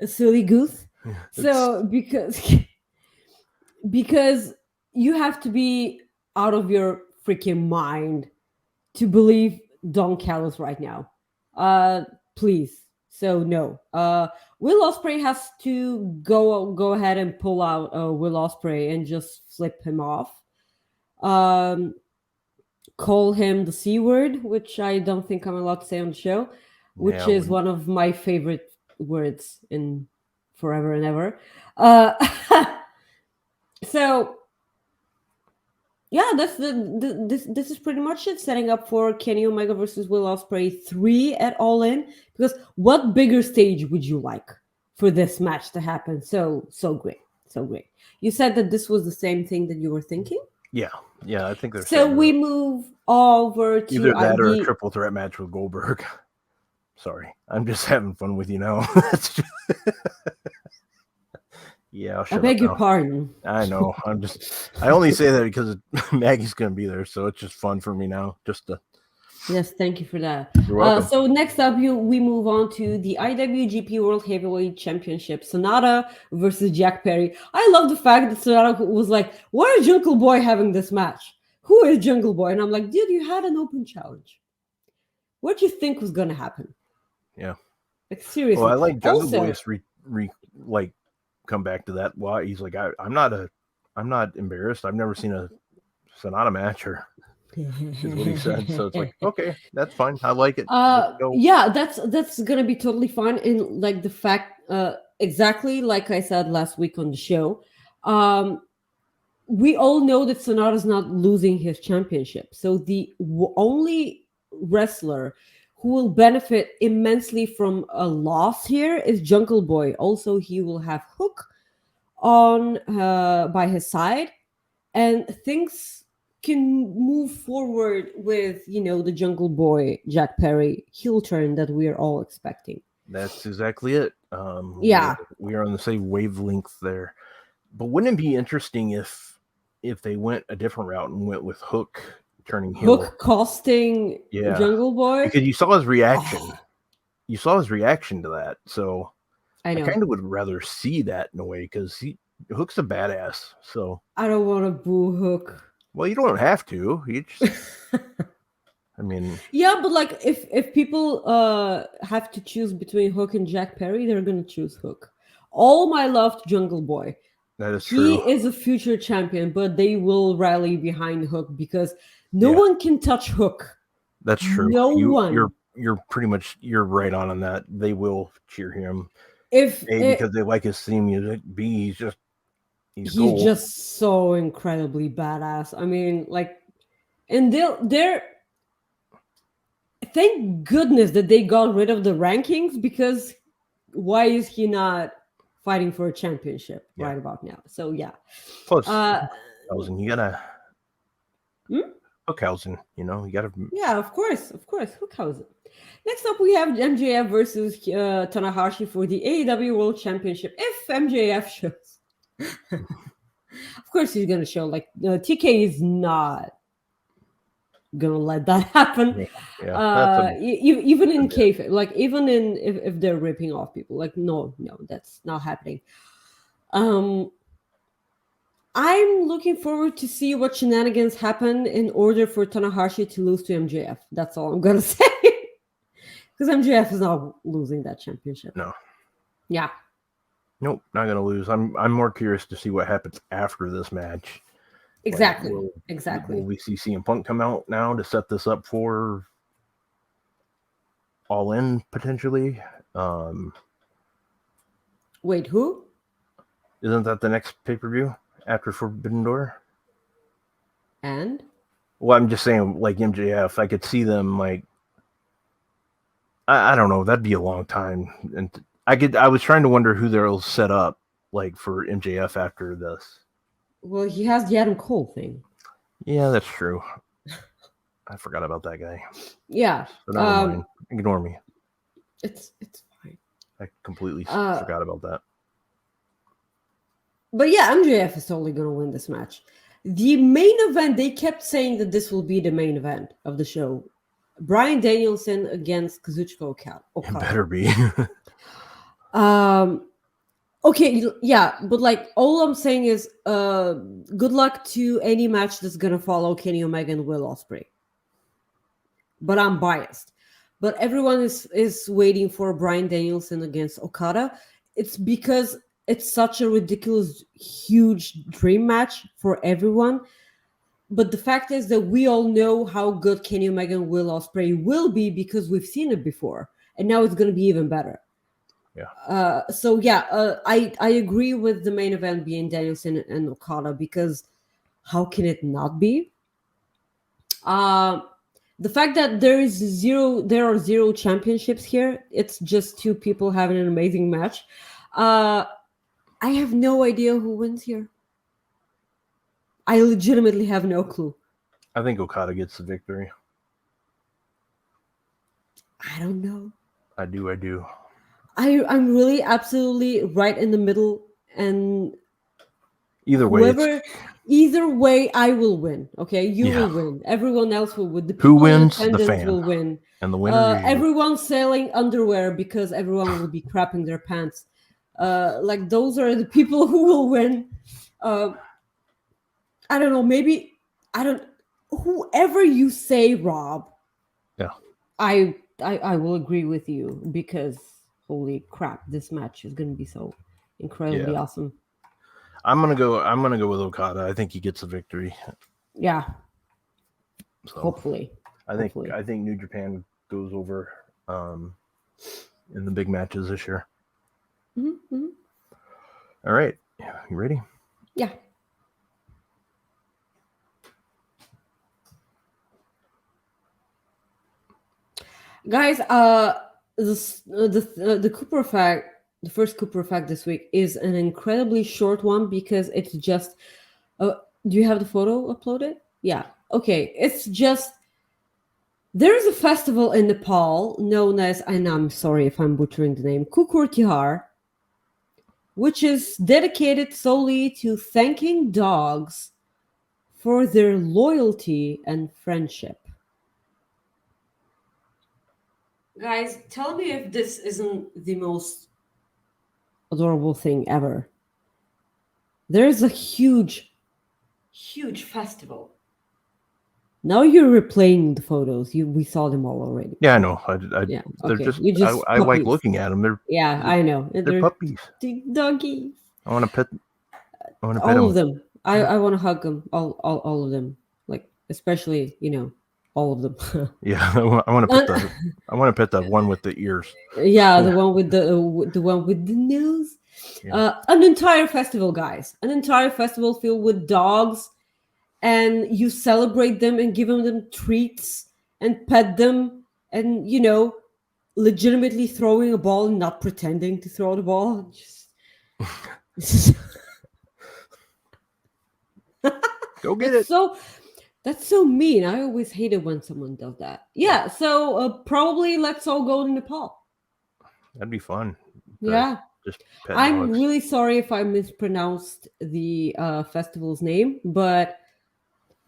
a silly goose. So because you have to be out of your freaking mind to believe Don Callis right now. Please. So no. Will Ospreay has to go ahead and pull out Will Ospreay and just flip him off. Call him the C word, which I don't think I'm allowed to say on the show, which is one of my favorite words in forever and ever. So yeah, this is pretty much it. Setting up for Kenny Omega versus Will Ospreay 3 at All In. Because what bigger stage would you like for this match to happen? So great, so great. You said that this was the same thing that you were thinking. yeah, I think there's so we move over to either that or a triple threat match with Goldberg. Sorry, I'm just having fun with you now. Yeah, I beg your pardon. I know. I only say that because Maggie's going to be there, so it's just fun for me now. Yes, thank you for that. You're welcome. So next up, we move on to the IWGP World Heavyweight Championship. Sonata versus Jack Perry. I love the fact that Sonata was like, "Why is Jungle Boy having this match? Who is Jungle Boy?" And I'm like, "Dude, you had an open challenge. What do you think was going to happen?" Yeah. Like seriously. Well, I like Jungle Boy's like come back to that. Why he's like, I'm not embarrassed. I've never seen a Sonata match, or is what he said. So it's like, okay, that's fine. I like it. Yeah, that's gonna be totally fine. And like the fact, exactly like I said last week on the show, we all know that Sonata's not losing his championship. So the only wrestler who will benefit immensely from a loss here is Jungle Boy. Also, he will have Hook on by his side, and things can move forward with the Jungle Boy Jack Perry heel turn that we are all expecting. That's exactly it. Yeah, we are on the same wavelength there. But wouldn't it be interesting if they went a different route and went with Hook turning heel? Hook costing Jungle Boy, because you saw his reaction. Oh. You saw his reaction to that, so I kind of would rather see that in a way, because Hook's a badass. So I don't want to boo Hook. Well, you don't have to. You just, I mean, yeah, but like if people have to choose between Hook and Jack Perry, they're gonna choose Hook. All my love to Jungle Boy. That is true. He is a future champion, but they will rally behind Hook because no one can touch Hook. That's true. No one. You're pretty much right on that. They will cheer him. Because they like his theme music. B, he's just so incredibly badass. I mean, like, and they're thank goodness that they got rid of the rankings, because why is he not fighting for a championship right about now? So yeah. Plus, you gotta Hookhausen, you gotta. Yeah, of course, Hookhausen. Next up, we have MJF versus Tanahashi for the AEW World Championship. If MJF shows, of course he's gonna show. Like TK is not gonna let that happen. Even in kayfabe, like even in if they're ripping off people, like no, that's not happening. I'm looking forward to see what shenanigans happen in order for Tanahashi to lose to MJF. That's all I'm gonna say. Because MJF is not losing that championship. No. Yeah. Nope, not gonna lose. I'm more curious to see what happens after this match. Exactly. Like, exactly. Will we see CM Punk come out now to set this up for All In potentially? Wait, who? Isn't that the next pay-per-view after Forbidden Door? And Well, I'm just saying, like MJF, I could see them like I don't know. That'd be a long time, and I was trying to wonder who they'll set up like for MJF after this. Well, he has the Adam Cole thing. Yeah, that's true. I forgot about that guy. Yeah. So never mind. Ignore me. It's fine. I completely forgot about that. But yeah, MJF is totally going to win this match. The main event, they kept saying that this will be the main event of the show. Bryan Danielson against Kazuchika Okada. It better be. Okay, yeah, but like all I'm saying is good luck to any match that's going to follow Kenny Omega and Will Ospreay. But I'm biased. But everyone is waiting for Bryan Danielson against Okada. It's because it's such a ridiculous, huge dream match for everyone. But the fact is that we all know how good Kenny Omega and Will Ospreay will be because we've seen it before. And now it's going to be even better. Yeah. I agree with the main event being Danielson and Okada because how can it not be? The fact that there are zero championships here, it's just two people having an amazing match. I have no idea who wins here. I legitimately have no clue. I think Okada gets the victory. I don't know. I do. I'm really absolutely right in the middle, and either way, I will win. Okay, you will win. Everyone else will win. The people who wins? in The fan will win, and the winner. Everyone's selling underwear because everyone will be crapping their pants. Like those are the people who will win. I don't know. Maybe whoever you say, Rob. Yeah. I will agree with you because holy crap, this match is going to be so incredibly awesome. I'm gonna go with Okada. I think he gets a victory. Yeah. So hopefully. I think New Japan goes over in the big matches this year. Mm-hmm. All right. You ready? Yeah. Guys, the Cooper fact, the first Cooper fact this week is an incredibly short one because it's just. Do you have the photo uploaded? Yeah. Okay. It's just. There is a festival in Nepal known as, and I'm sorry if I'm butchering the name, Kukur Tihar, which is dedicated solely to thanking dogs for their loyalty and friendship. Guys, tell me if this isn't the most adorable thing ever. There's a huge festival. Now you're replaying the photos. We saw them all already. Yeah, I know. Yeah, they're okay. just. I like looking at them. I know. They're puppies. Doggies. I want to pet. All of them. I want to hug them. All of them. Like especially all of them. Yeah, I want to pet I want to pet the one with the ears. Yeah, the one with the one with the nose. Yeah. An entire festival, guys. An entire festival filled with dogs, and you celebrate them and give them treats and pet them, and legitimately throwing a ball and not pretending to throw the ball. Just go get it. So. That's so mean. I always hate it when someone does that. Yeah, so probably let's all go to Nepal. That'd be fun. Yeah. Just I'm really sorry if I mispronounced the festival's name, but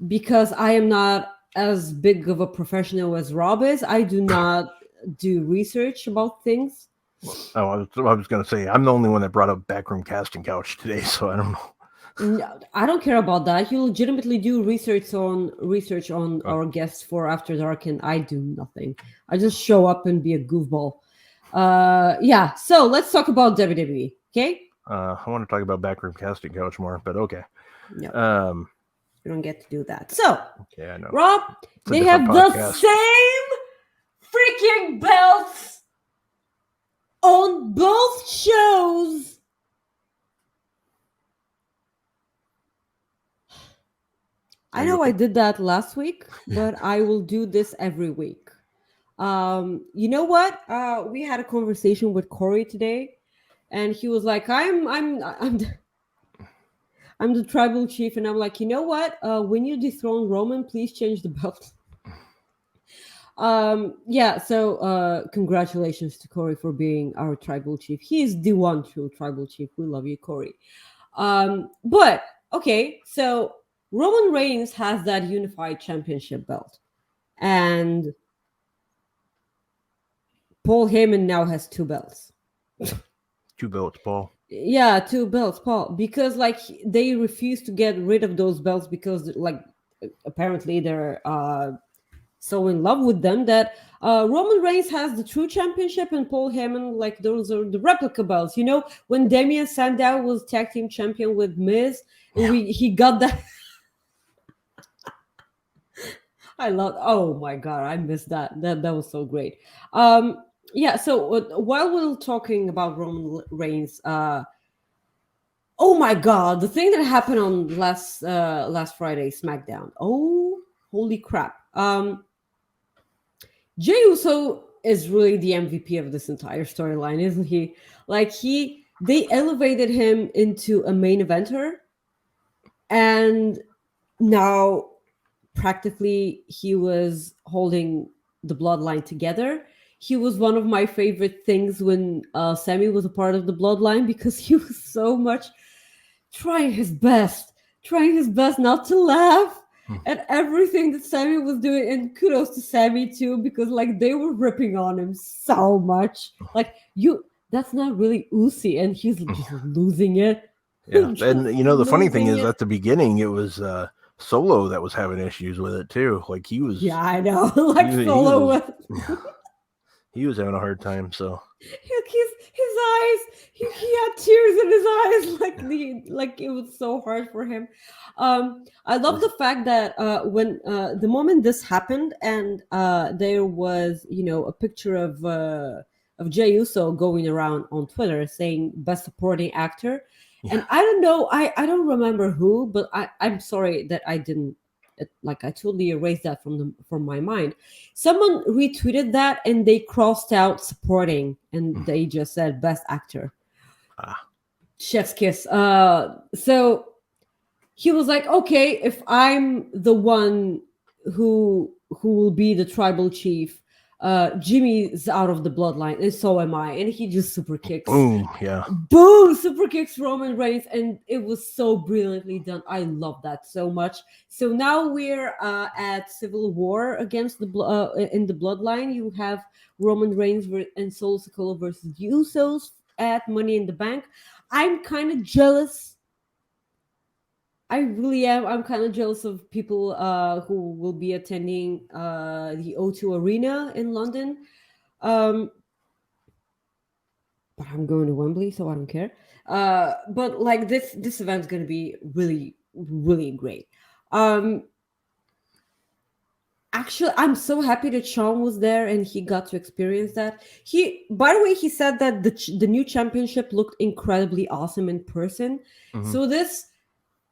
because I am not as big of a professional as Rob is, I do not do research about things. Oh, I was going to say, I'm the only one that brought up Backroom Casting Couch today, so I don't know. No, I don't care about that. You legitimately do research on our guests for After Dark, and I do nothing. I just show up and be a goofball. Yeah. So let's talk about WWE. Okay. I want to talk about Backroom Casting Couch more, but okay. No. You don't get to do that. So. Okay, I know. Rob, they have the same freaking belts on both shows. I know I did that last week, but I will do this every week. You know what? We had a conversation with Corey today, and he was like, I'm the tribal chief," and I'm like, you know what? When you dethrone Roman, please change the belt. Yeah. So, congratulations to Corey for being our tribal chief. He is the one true tribal chief. We love you, Corey. But okay, so Roman Reigns has that unified championship belt, and Paul Heyman now has two belts. 2 belts, Paul. Yeah, two belts, Paul, because like they refuse to get rid of those belts because like apparently they're so in love with them that Roman Reigns has the true championship and Paul Heyman, like those are the replica belts. You know, when Damian Sandow was tag team champion with Miz, and he got that. I love. Oh my god, I missed that. That was so great. Yeah. So while we're talking about Roman Reigns, oh my god, the thing that happened on last Friday SmackDown. Oh, holy crap. Jey Uso is really the MVP of this entire storyline, isn't he? Like they elevated him into a main eventer, and now practically he was holding the bloodline together. He was one of my favorite things when Sammy was a part of the bloodline because he was so much trying his best not to laugh at everything that Sammy was doing. And kudos to Sammy too, because like they were ripping on him so much. Like that's not really Uzi, and he's just losing it. Yeah, and you know the funny thing is at the beginning it was Solo that was having issues with it too. Like he was. Yeah, I know. Like Solo he was having a hard time. So his eyes, he had tears in his eyes, like it was so hard for him. I love the fact that when the moment this happened and there was a picture of Jey Uso going around on Twitter saying best supporting actor. Yeah. And I don't know, I don't remember who, but I'm sorry that I didn't I totally erased that from my mind. Someone retweeted that and they crossed out supporting and they just said best actor. Chef's kiss. So he was like, okay, if I'm the one who will be the tribal chief, Jimmy's out of the bloodline, and so am I. And he just super kicks. Boom, yeah. Boom, super kicks Roman Reigns, and it was so brilliantly done. I love that so much. So now we're at Civil War against in the bloodline. You have Roman Reigns and Solo Sikoa versus the Usos at Money in the Bank. I'm kind of jealous. I really am. I'm kind of jealous of people who will be attending the O2 Arena in London. But I'm going to Wembley, so I don't care. But like this event's going to be really, really great. Actually, I'm so happy that Sean was there and he got to experience that. By the way, he said that the new championship looked incredibly awesome in person. Mm-hmm. So this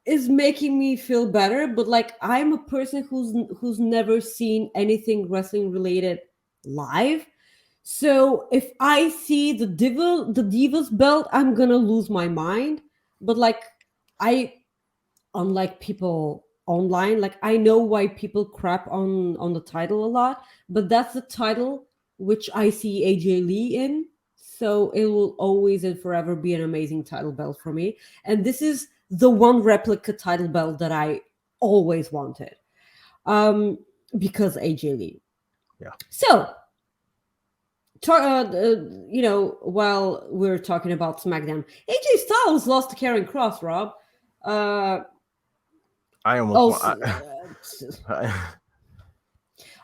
is making me feel better, but like I'm a person who's never seen anything wrestling related live. So if I see the Divas belt, I'm gonna lose my mind. But like unlike people online, like I know why people crap on the title a lot, but that's the title which I see AJ Lee in. So it will always and forever be an amazing title belt for me. And this is the one replica title belt that I always wanted, because AJ Lee. Yeah. So, while we're talking about SmackDown, AJ Styles lost to Karrion Kross. Rob. I almost.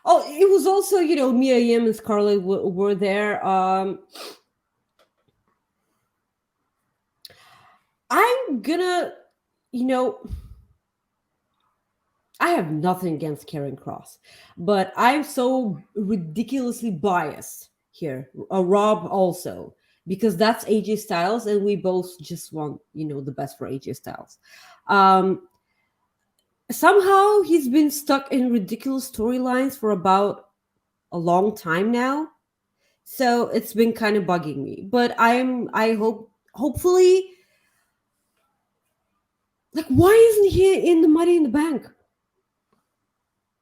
It was also Mia Yim and Scarlett were there. I'm gonna, I have nothing against Karrion Kross, but I'm so ridiculously biased here. Rob also, because that's AJ Styles, and we both just want, the best for AJ Styles. somehow he's been stuck in ridiculous storylines for about a long time now. So it's been kind of bugging me. But hopefully, like, why isn't he in the Money in the Bank?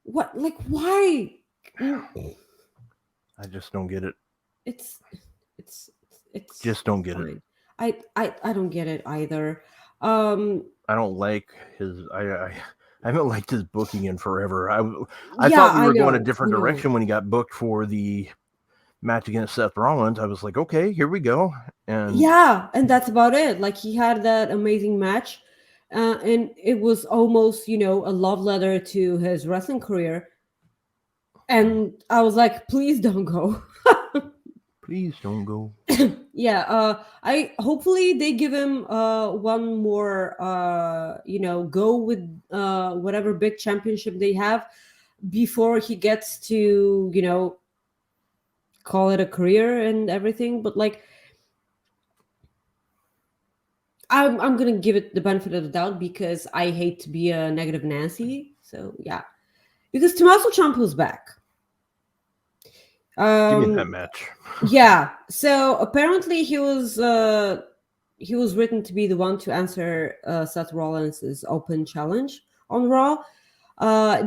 What, like, why? I just don't get it. It's it's Just don't get it. fine. I don't get it either. I don't like his. I haven't liked his booking in forever. I Yeah, thought we were going a different I know. direction when he got booked for the match against Seth Rollins. I was like, okay, here we go. And Yeah, and that's about it. Like, he had that amazing match, and it was almost, a love letter to his wrestling career. And I was like, please don't go. please don't go. Yeah, I hopefully they give him one more go with whatever big championship they have before he gets to call it a career and everything. But like, I'm gonna give it the benefit of the doubt because I hate to be a negative Nancy. So yeah, because Tommaso Ciampa's back. Give me that match. Yeah. So apparently he was written to be the one to answer Seth Rollins' open challenge on Raw.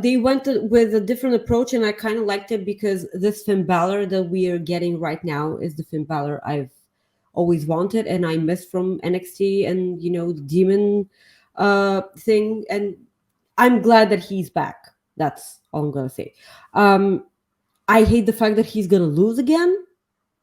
They went with a different approach, and I kind of liked it because this Finn Balor that we are getting right now is the Finn Balor I've always wanted and I missed from NXT and the demon thing. And I'm glad that he's back. That's all I'm gonna say. I hate the fact that he's gonna lose again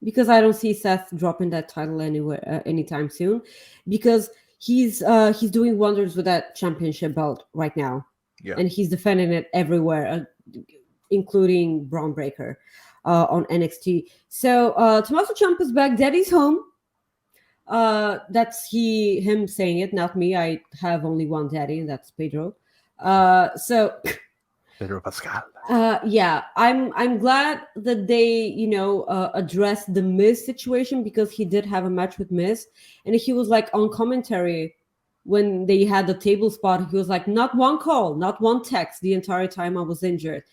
because I don't see Seth dropping that title anywhere anytime soon because he's doing wonders with that championship belt right now. Yeah. And he's defending it everywhere, including Braun Breaker on NXT. So Tommaso Ciampa's back. Daddy's home. That's him saying it, not me. I have only one daddy, and that's Pedro. So Pedro Pascal. yeah, I'm glad that they addressed the Miz situation because he did have a match with Miz, and he was like on commentary when they had the table spot. He was like, not one call, not one text the entire time I was injured.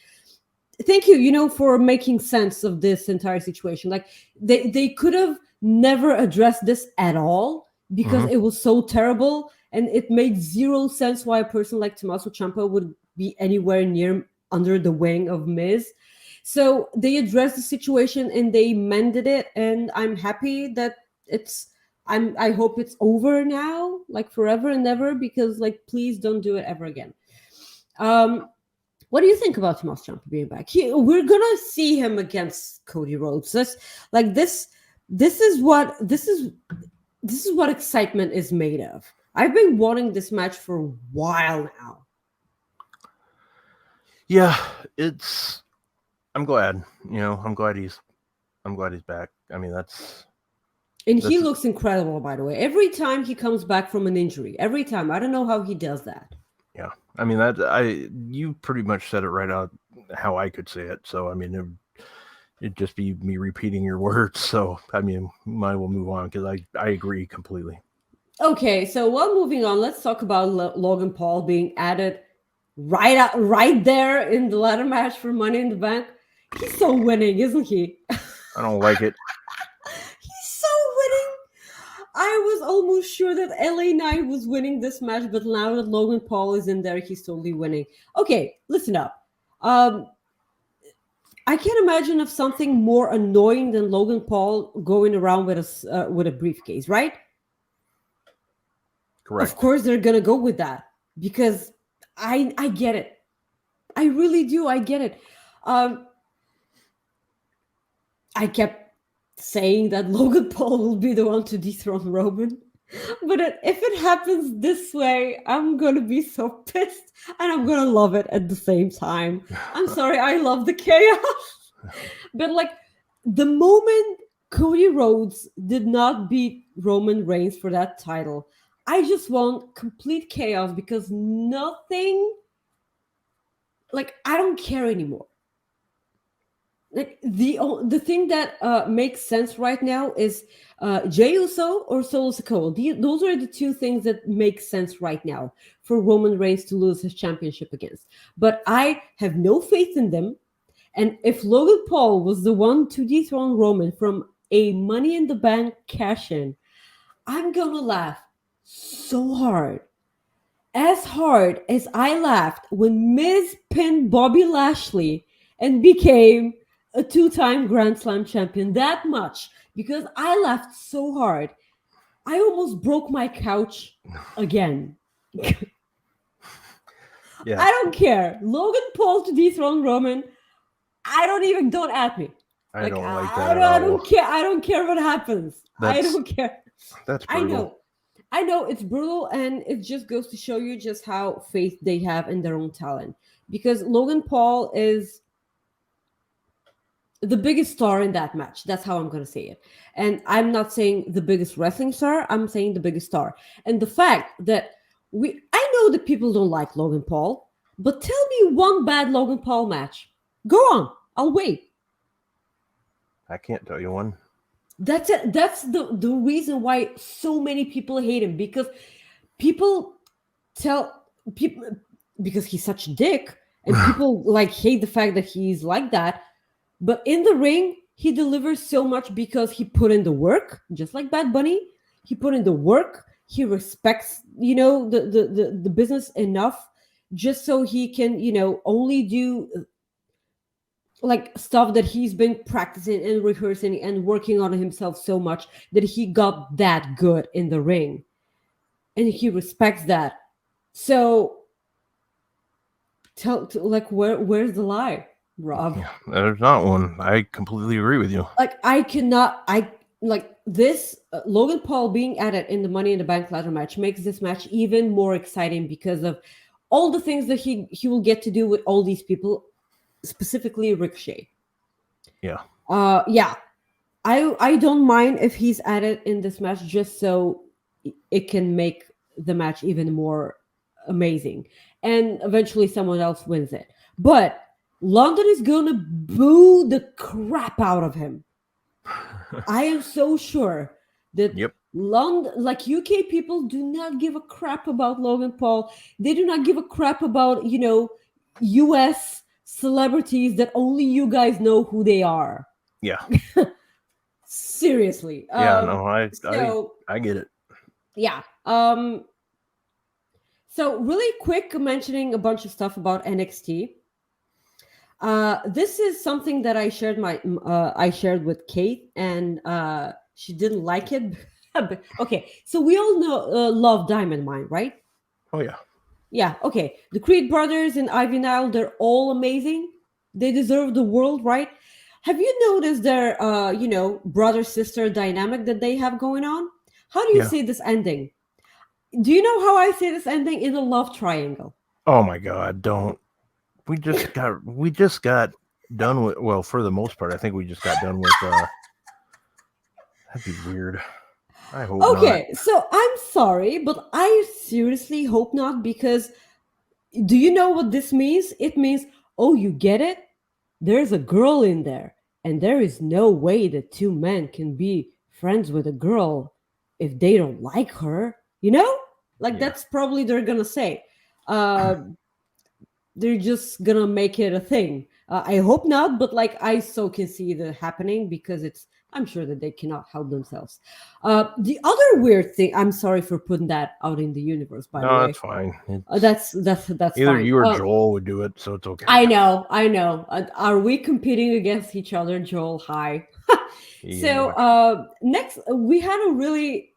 Thank you, for making sense of this entire situation. Like, they could have never addressed this at all because it was so terrible, and it made zero sense why a person like Tommaso Ciampa would be anywhere near under the wing of Miz. So they addressed the situation and they mended it, and I'm happy that I hope it's over now, like forever and ever, because like, please don't do it ever again. What do you think about Tommaso Ciampa being back? We're gonna see him against Cody Rhodes. This is what excitement is made of. I've been wanting this match for a while now. Yeah, I'm glad. I'm glad he's back. I mean, he looks incredible, by the way. Every time he comes back from an injury, every time. I don't know how he does that. Yeah, I mean you pretty much said it right out how I could say it. So I mean, it'd just be me repeating your words. So I mean, might will move on because I agree completely. Okay, so while moving on, let's talk about Logan Paul being added right there in the ladder match for Money in the Bank. He's so winning, isn't he? I don't like it. He's so winning. I was almost sure that LA Knight was winning this match, but now that Logan Paul is in there, he's totally winning. Okay, listen up. I can't imagine of something more annoying than Logan Paul going around with a briefcase, right? Correct. Of course, they're gonna go with that because I get it. I really do. I get it. I kept saying that Logan Paul will be the one to dethrone Roman. But if it happens this way, I'm going to be so pissed and I'm going to love it at the same time. I'm sorry, I love the chaos. But like, the moment Cody Rhodes did not beat Roman Reigns for that title, I just want complete chaos because nothing, like, I don't care anymore. like the thing that makes sense right now is Jey Uso or Solo Sikoa. Those are the two things that make sense right now for Roman Reigns to lose his championship against. But I have no faith in them. And if Logan Paul was the one to dethrone Roman from a Money in the Bank cash-in, I'm gonna laugh so hard. As hard as I laughed when Miz pinned Bobby Lashley and became a two-time Grand Slam champion. That much. Because I laughed so hard. I almost broke my couch again. Yeah. I don't care. Logan Paul to dethrone Roman. Don't at me. I don't like that I at all. don't care. I don't care what happens. I don't care. That's brutal. I know it's brutal, and it just goes to show you just how faith they have in their own talent. Because Logan Paul is the biggest star in that match. That's how I'm going to say it. And I'm not saying the biggest wrestling star. I'm saying the biggest star. And the fact that I know that people don't like Logan Paul, but tell me one bad Logan Paul match. Go on. I'll wait. I can't tell you one. That's it. That's the reason why so many people hate him, because people tell people because he's such a dick, and people like hate the fact that he's like that. But in the ring, he delivers so much because he put in the work, just like Bad Bunny. He put in the work. He respects, the business enough just so he can, only do like stuff that he's been practicing and rehearsing and working on himself so much that he got that good in the ring. And he respects that. So where's the lie, Rob? Yeah, there's not one. I completely agree with you. Like this Logan Paul being added in the Money in the Bank ladder match makes this match even more exciting because of all the things that he will get to do with all these people, specifically Ricochet. Yeah. Yeah. I don't mind if he's added in this match just so it can make the match even more amazing. And eventually someone else wins it. But London is going to boo the crap out of him. I am so sure that London, like UK people, do not give a crap about Logan Paul. They do not give a crap about, US celebrities that only you guys know who they are. Yeah. Seriously. Yeah, no, I get it. Yeah. So really quick mentioning a bunch of stuff about NXT. This is something that I shared with Kate, and she didn't like it. Okay, so we all love Diamond Mine, right? Oh yeah. Yeah. Okay. The Creed brothers and Ivy Nile, they're all amazing. They deserve the world, right? Have you noticed their brother sister dynamic that they have going on? How do you see this ending? Do you know how I see this ending? In a love triangle. Oh my God! Don't. We just got done with. Well, for the most part, I think we just got done with. That'd be weird. I hope not. Okay, so I'm sorry, but I seriously hope not, because do you know what this means? It means, oh, you get it? There's a girl in there, and there is no way that two men can be friends with a girl if they don't like her. That's probably they're gonna say. They're just gonna make it a thing. I hope not, but I so can see that happening because I'm sure that they cannot help themselves. The other weird thing, I'm sorry for putting that out in the universe, by the way. No, that's fine. That's either fine. You or Joel would do it, so it's okay. I know. Are we competing against each other, Joel? Hi. Yeah. So next, we had a really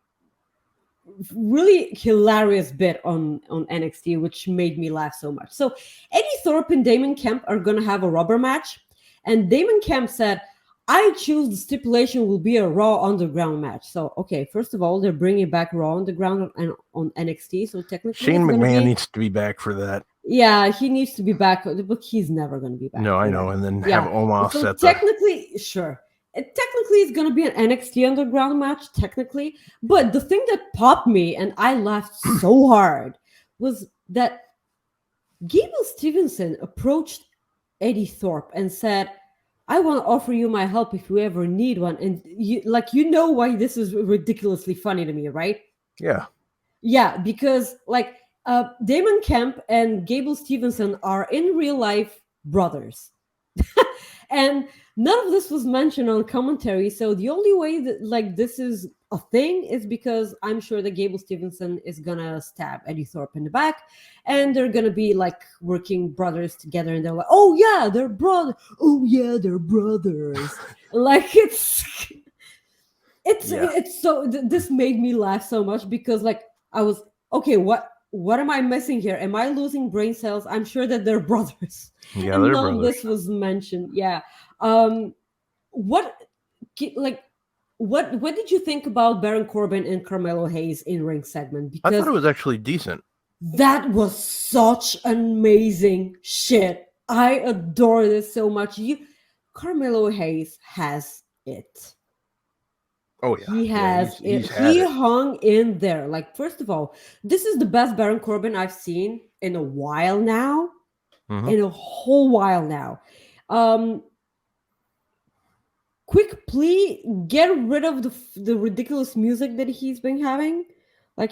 hilarious bit on NXT, which made me laugh so much. So Eddie Thorpe and Damon Kemp are going to have a rubber match. And Damon Kemp said, I choose the stipulation will be a Raw Underground match. So, okay, first of all, they're bringing back Raw Underground on NXT. So technically, Shane McMahon needs to be back for that. Yeah, he needs to be back, but he's never going to be back. No, I know. That. And then have Omos so technically, sure. Technically, it's going to be an NXT Underground match, technically. But the thing that popped me, and I laughed so hard, was that Gable Stevenson approached Eddie Thorpe and said, I want to offer you my help if you ever need one. And why this is ridiculously funny to me, right? Yeah. Yeah, because Damon Kemp and Gable Stevenson are in real life brothers. And none of this was mentioned on commentary. So the only way that this is a thing is because I'm sure that Gable Stevenson is gonna stab Eddie Thorpe in the back, and they're gonna be working brothers together, and they're like, "Oh yeah, they're brothers. Oh yeah, they're brothers." like it's Yeah. it's so this made me laugh so much because I was okay. What am I missing here? Am I losing brain cells? I'm sure that they're brothers, Yeah, and they're none of brothers. this was mentioned. Yeah. Um. What like what did you think about Baron Corbin and Carmelo Hayes in ring segment? I thought Because it was actually decent. that was such amazing shit. I adore this so much. Carmelo Hayes has it. Oh yeah. He Yeah, has it. he's had He it. hung in there. First of all, this is the best Baron Corbin I've seen in a while now. Mm-hmm. In a whole while now. Quick plea, get rid of the ridiculous music that he's been having.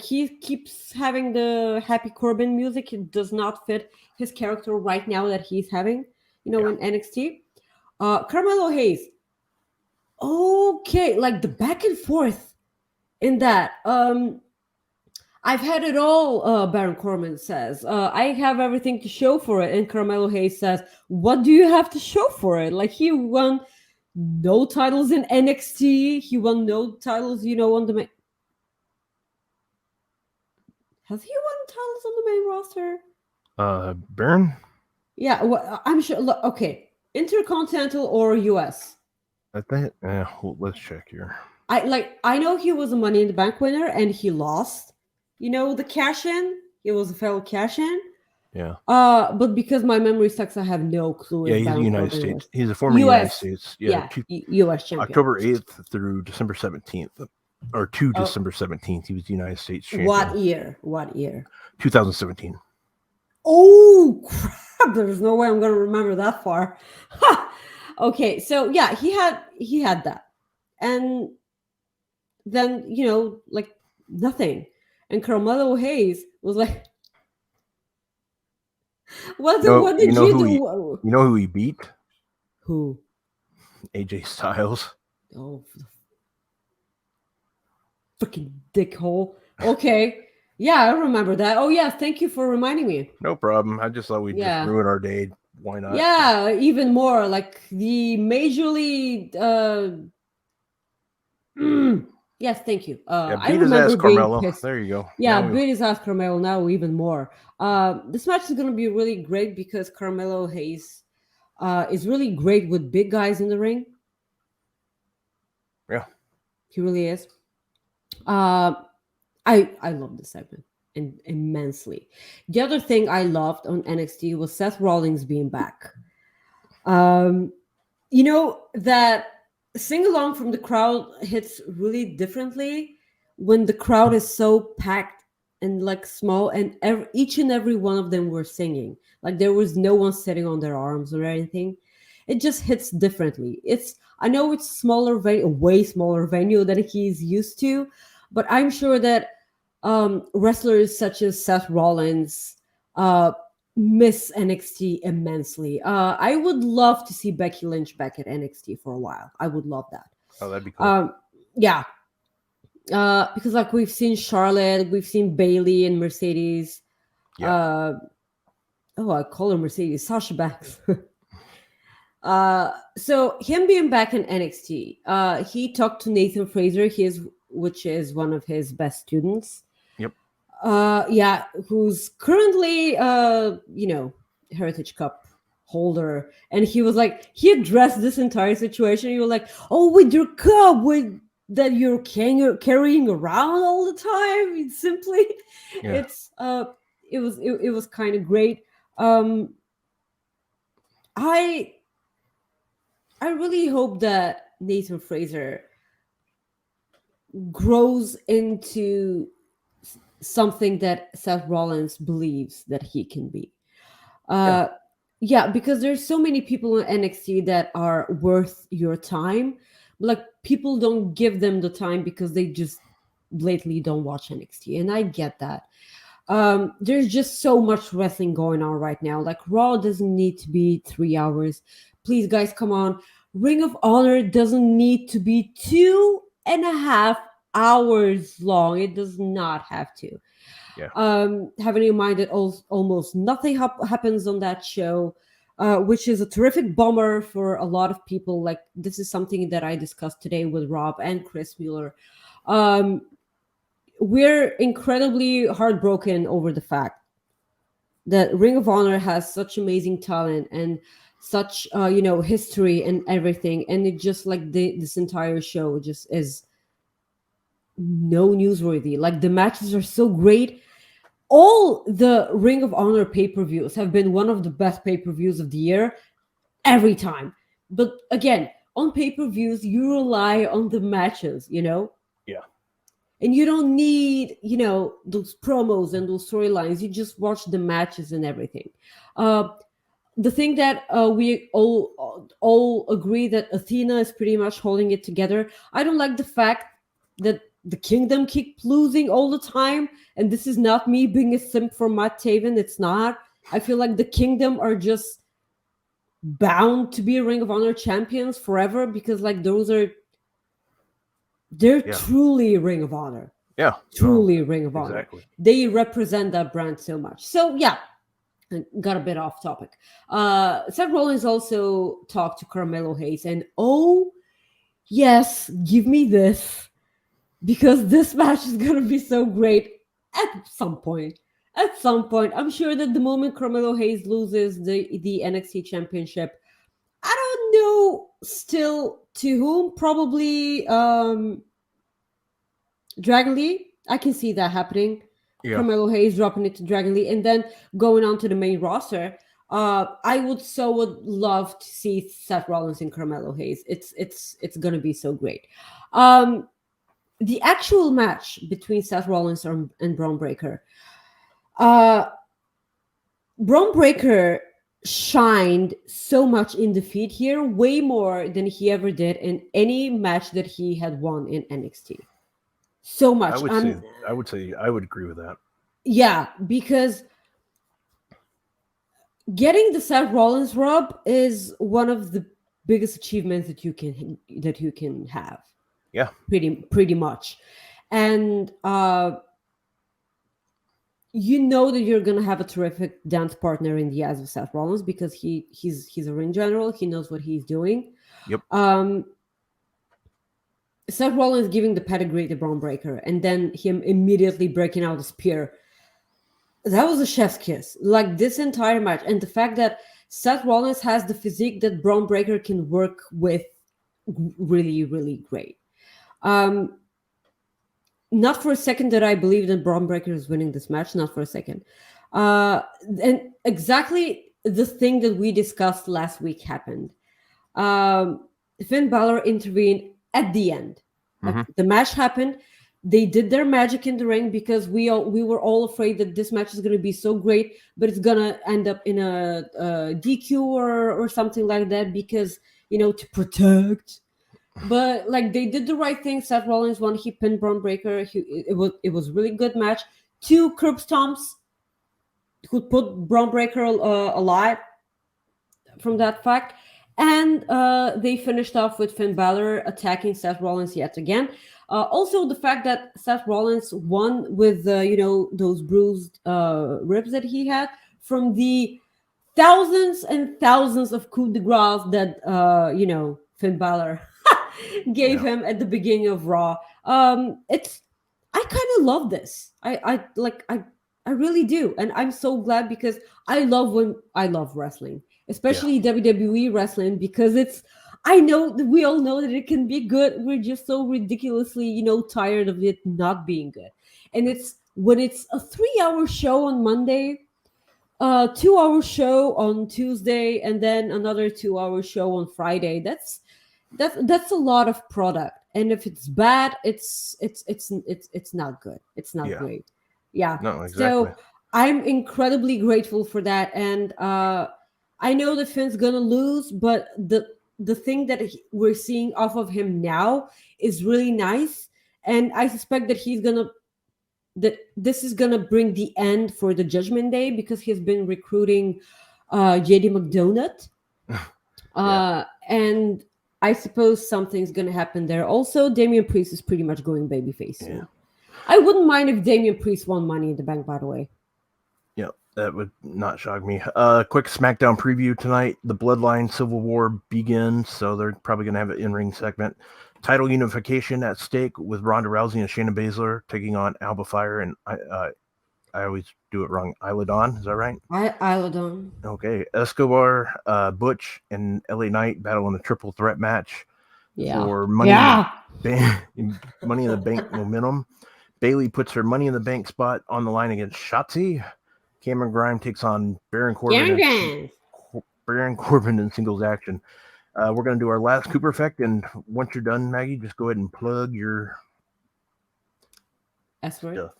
He keeps having the Happy Corbin music. It does not fit his character right now that he's having, Yeah. in NXT. Carmelo Hayes. Okay, the back and forth in that. I've had it all, Baron Corbin says. I have everything to show for it. And Carmelo Hayes says, what do you have to show for it? He won no titles in NXT. He won no titles, on the main. Has he won titles on the main roster? Baron? Yeah, well, I'm sure. Look, okay, Intercontinental or US? I think. Let's check here. I know he was a Money in the Bank winner and he lost. The cash in. He was a fellow cash in. Yeah. But because my memory sucks, I have no clue. Yeah, he's the United States. He's a former United States. Yeah, U.S. champion. October 8th through December 17th, or to December 17th, he was the United States champion. What year? 2017. Oh crap! There's no way I'm gonna remember that far. Okay, so yeah, he had that, and then nothing. And Carmelo Hayes was like, what did you do? You know who he beat? Who? AJ Styles. Oh, freaking dickhole. Okay. Yeah, I remember that. Oh, yeah. Thank you for reminding me. No problem. I just thought we'd just ruin our day. Why not? Yeah, even more. The majorly. Yes, thank you. I beat his ass, being Carmelo. pissed. There you go. Yeah, beat his ass, Carmelo. Now even more. This match is going to be really great because Carmelo Hayes is really great with big guys in the ring. Yeah, he really is. I love this segment immensely. The other thing I loved on NXT was Seth Rollins being back. That sing along from the crowd hits really differently when the crowd is so packed and small, and each and every one of them were singing. There was no one sitting on their arms or anything. It just hits differently. I know it's smaller venue, way smaller venue than he's used to, but I'm sure that wrestlers such as Seth Rollins miss NXT immensely. I would love to see Becky Lynch back at NXT for a while. I would love that. Oh, that'd be cool. Yeah. Because we've seen Charlotte, we've seen Bayley and Mercedes. Yeah. I call her Mercedes, Sasha Banks. So him being back in NXT, he talked to Nathan Fraser, which is one of his best students. Yep. Who's currently Heritage Cup holder, and he was he addressed this entire situation. He was like, "Oh, with your cup, that you're carrying around all the time." It's simply, it was kind of great. I really hope that Nathan Fraser grows into something that Seth Rollins believes that he can be. Yeah, because there's so many people in NXT that are worth your time. Like people don't give them the time because they just blatantly don't watch NXT, and I get that. There's just so much wrestling going on right now. Like Raw doesn't need to be 3 hours. Please, guys, come on. Ring of Honor doesn't need to be 2.5 hours long. It does not have to. Yeah. Having in mind that almost nothing happens on that show, which is a terrific bummer for a lot of people. Like this is something that I discussed today with Rob and Chris Mueller. Um, we're incredibly heartbroken over the fact that Ring of Honor has such amazing talent and such history and everything, and it just like this entire show just is no newsworthy. Like the matches are so great. All the Ring of Honor pay-per-views have been one of the best pay-per-views of the year every time. But again, on pay-per-views, you rely on the matches, Yeah. and you don't need, those promos and those storylines. You just watch the matches and everything. The thing that we all agree that Athena is pretty much holding it together. I don't like the fact that the Kingdom keep losing all the time, and this is not me being a simp for Matt Taven. It's not. I feel like the Kingdom are just bound to be Ring of Honor champions forever because, like, they're truly Ring of Honor. Yeah, truly Ring of Honor. Exactly. They represent that brand so much. So yeah. Got a bit off topic. Seth Rollins also talked to Carmelo Hayes, and oh yes, give me this, because this match is gonna be so great at some point. At some point, I'm sure that the moment Carmelo Hayes loses the NXT Championship, I don't know still to whom. Probably Dragon Lee. I can see that happening. Yeah. Carmelo Hayes dropping it to Dragon Lee, and then going on to the main roster. I would love to see Seth Rollins and Carmelo Hayes. It's gonna be so great. The actual match between Seth Rollins and Braun Breaker. Braun Breaker shined so much in the feed here, way more than he ever did in any match that he had won in NXT. So much. I would say I would agree with that. Yeah, because getting the Seth Rollins rub is one of the biggest achievements that you can have. Yeah, pretty much, and you know that you're gonna have a terrific dance partner in the eyes of Seth Rollins because he's a ring general. He knows what he's doing. Yep. Seth Rollins giving the pedigree to Braun Breaker, and then him immediately breaking out a spear. That was a chef's kiss. Like this entire match, and the fact that Seth Rollins has the physique that Braun Breaker can work with really, really great. Not for a second that I believe that Braun Breaker is winning this match. Not for a second. And exactly the thing that we discussed last week happened. Finn Balor intervened at the end. Mm-hmm. The match happened. They did their magic in the ring because we were all afraid that this match is going to be so great, but it's going to end up in a DQ or something like that because, to protect. But like they did the right thing. Seth Rollins won. He pinned Braun Breaker. It was a really good match. 2 curb stomps could put Braun Breaker alive from that fact. And they finished off with Finn Balor attacking Seth Rollins yet again. Also, the fact that Seth Rollins won with those bruised ribs that he had from the thousands and thousands of coups de grace that Finn Balor gave him at the beginning of Raw. I kind of love this. I really do, and I'm so glad because I love wrestling, especially WWE wrestling, because I know that we all know that it can be good. We're just so ridiculously, tired of it not being good. And when it's a 3-hour show on Monday, a 2-hour show on Tuesday, and then another 2-hour show on Friday. That's a lot of product. And if it's bad, it's not good. It's not great. Yeah. No, exactly. So I'm incredibly grateful for that. And I know the Finn's gonna lose, but the thing that we're seeing off of him now is really nice, and I suspect that this is gonna bring the end for the Judgment Day because he's been recruiting JD McDonagh, and I suppose something's gonna happen there. Also, Damian Priest is pretty much going babyface. So. Yeah. I wouldn't mind if Damian Priest won Money in the Bank, by the way. Yeah, that would not shock me. Quick SmackDown preview tonight. The Bloodline Civil War begins, so they're probably going to have an in-ring segment. Title unification at stake with Ronda Rousey and Shayna Baszler taking on Alba Fire and I always do it wrong. Isla Dawn, is that right? Isla Dawn. Okay. Escobar, Butch, and LA Knight battle in a triple threat match for Money in the Bank momentum. Bailey puts her Money in the Bank spot on the line against Shotzi. Cameron Grimes takes on Baron Corbin. Baron Corbin in singles action. We're going to do our last Cooper effect, and once you're done, Maggie, just go ahead and plug your S-word.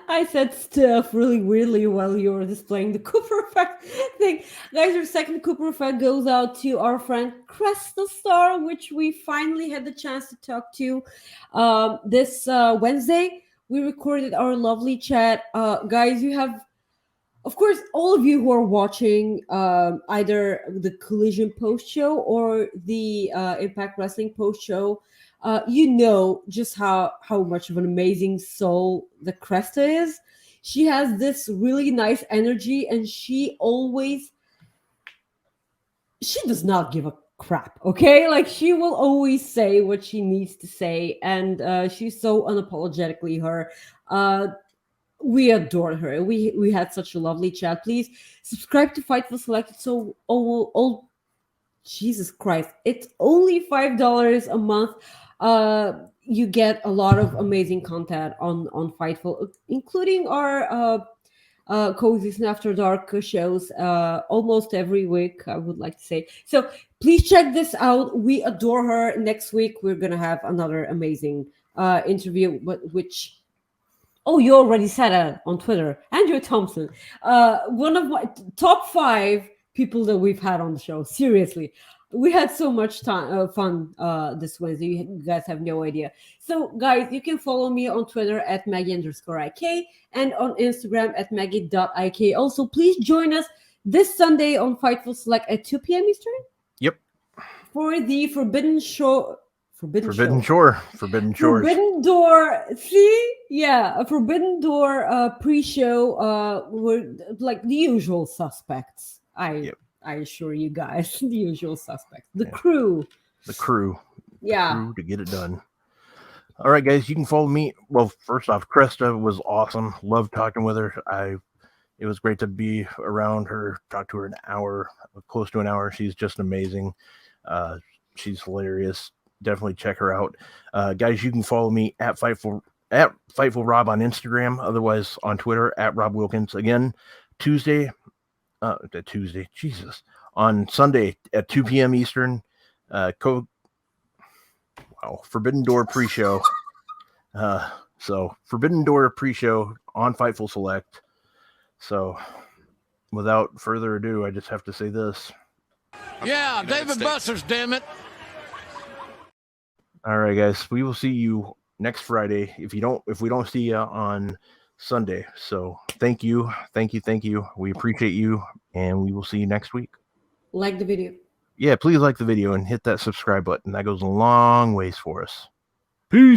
I said stuff really weirdly while you were displaying the Cooper effect thing. Guys, our second Cooper effect goes out to our friend Cresta Starr, which we finally had the chance to talk to this Wednesday. We recorded our lovely chat. Guys, you have, of course, all of you who are watching either the Collision post-show or the Impact Wrestling post-show, you know just how much of an amazing soul the Cresta is. She has this really nice energy, and she does not give a crap, okay? Like, she will always say what she needs to say, and she's so unapologetically her. We adored her. We had such a lovely chat. Please subscribe to Fightful Selected. So, Jesus Christ, it's only $5 a month. You get a lot of amazing content on Fightful, including our Coexisting After Dark shows almost every week, I would like to say. So please check this out. We adore her. Next week, we're going to have another amazing interview, which... Oh, you already said it on Twitter. Andrew Thompson, one of my top 5 people that we've had on the show. Seriously, we had so much fun this Wednesday. You guys have no idea. So, guys, you can follow me on Twitter at Maggie_IK and on Instagram at Maggie.IK. Also, please join us this Sunday on Fightful Select at 2 p.m. Eastern. Yep. For the Forbidden Shores. Forbidden Door. See, yeah, a Forbidden Door pre-show. We're like the usual suspects. I assure you guys, the usual suspects. The crew. Yeah. The crew to get it done. All right, guys, you can follow me. Well, first off, Cresta was awesome. Loved talking with her. It was great to be around her. Talk to her close to an hour. She's just amazing. She's hilarious. Definitely check her out. Guys, you can follow me at Fightful Rob on Instagram, otherwise on Twitter at Rob Wilkins. Again, on Sunday at 2 p.m. Eastern. Forbidden Door pre-show. So Forbidden Door pre-show on Fightful Select. So without further ado, I just have to say this. Yeah, David Buster's, damn it. All right, guys. We will see you next Friday if we don't see you on Sunday. So thank you. We appreciate you, and we will see you next week. Like the video. Yeah, please like the video and hit that subscribe button. That goes a long ways for us. Peace.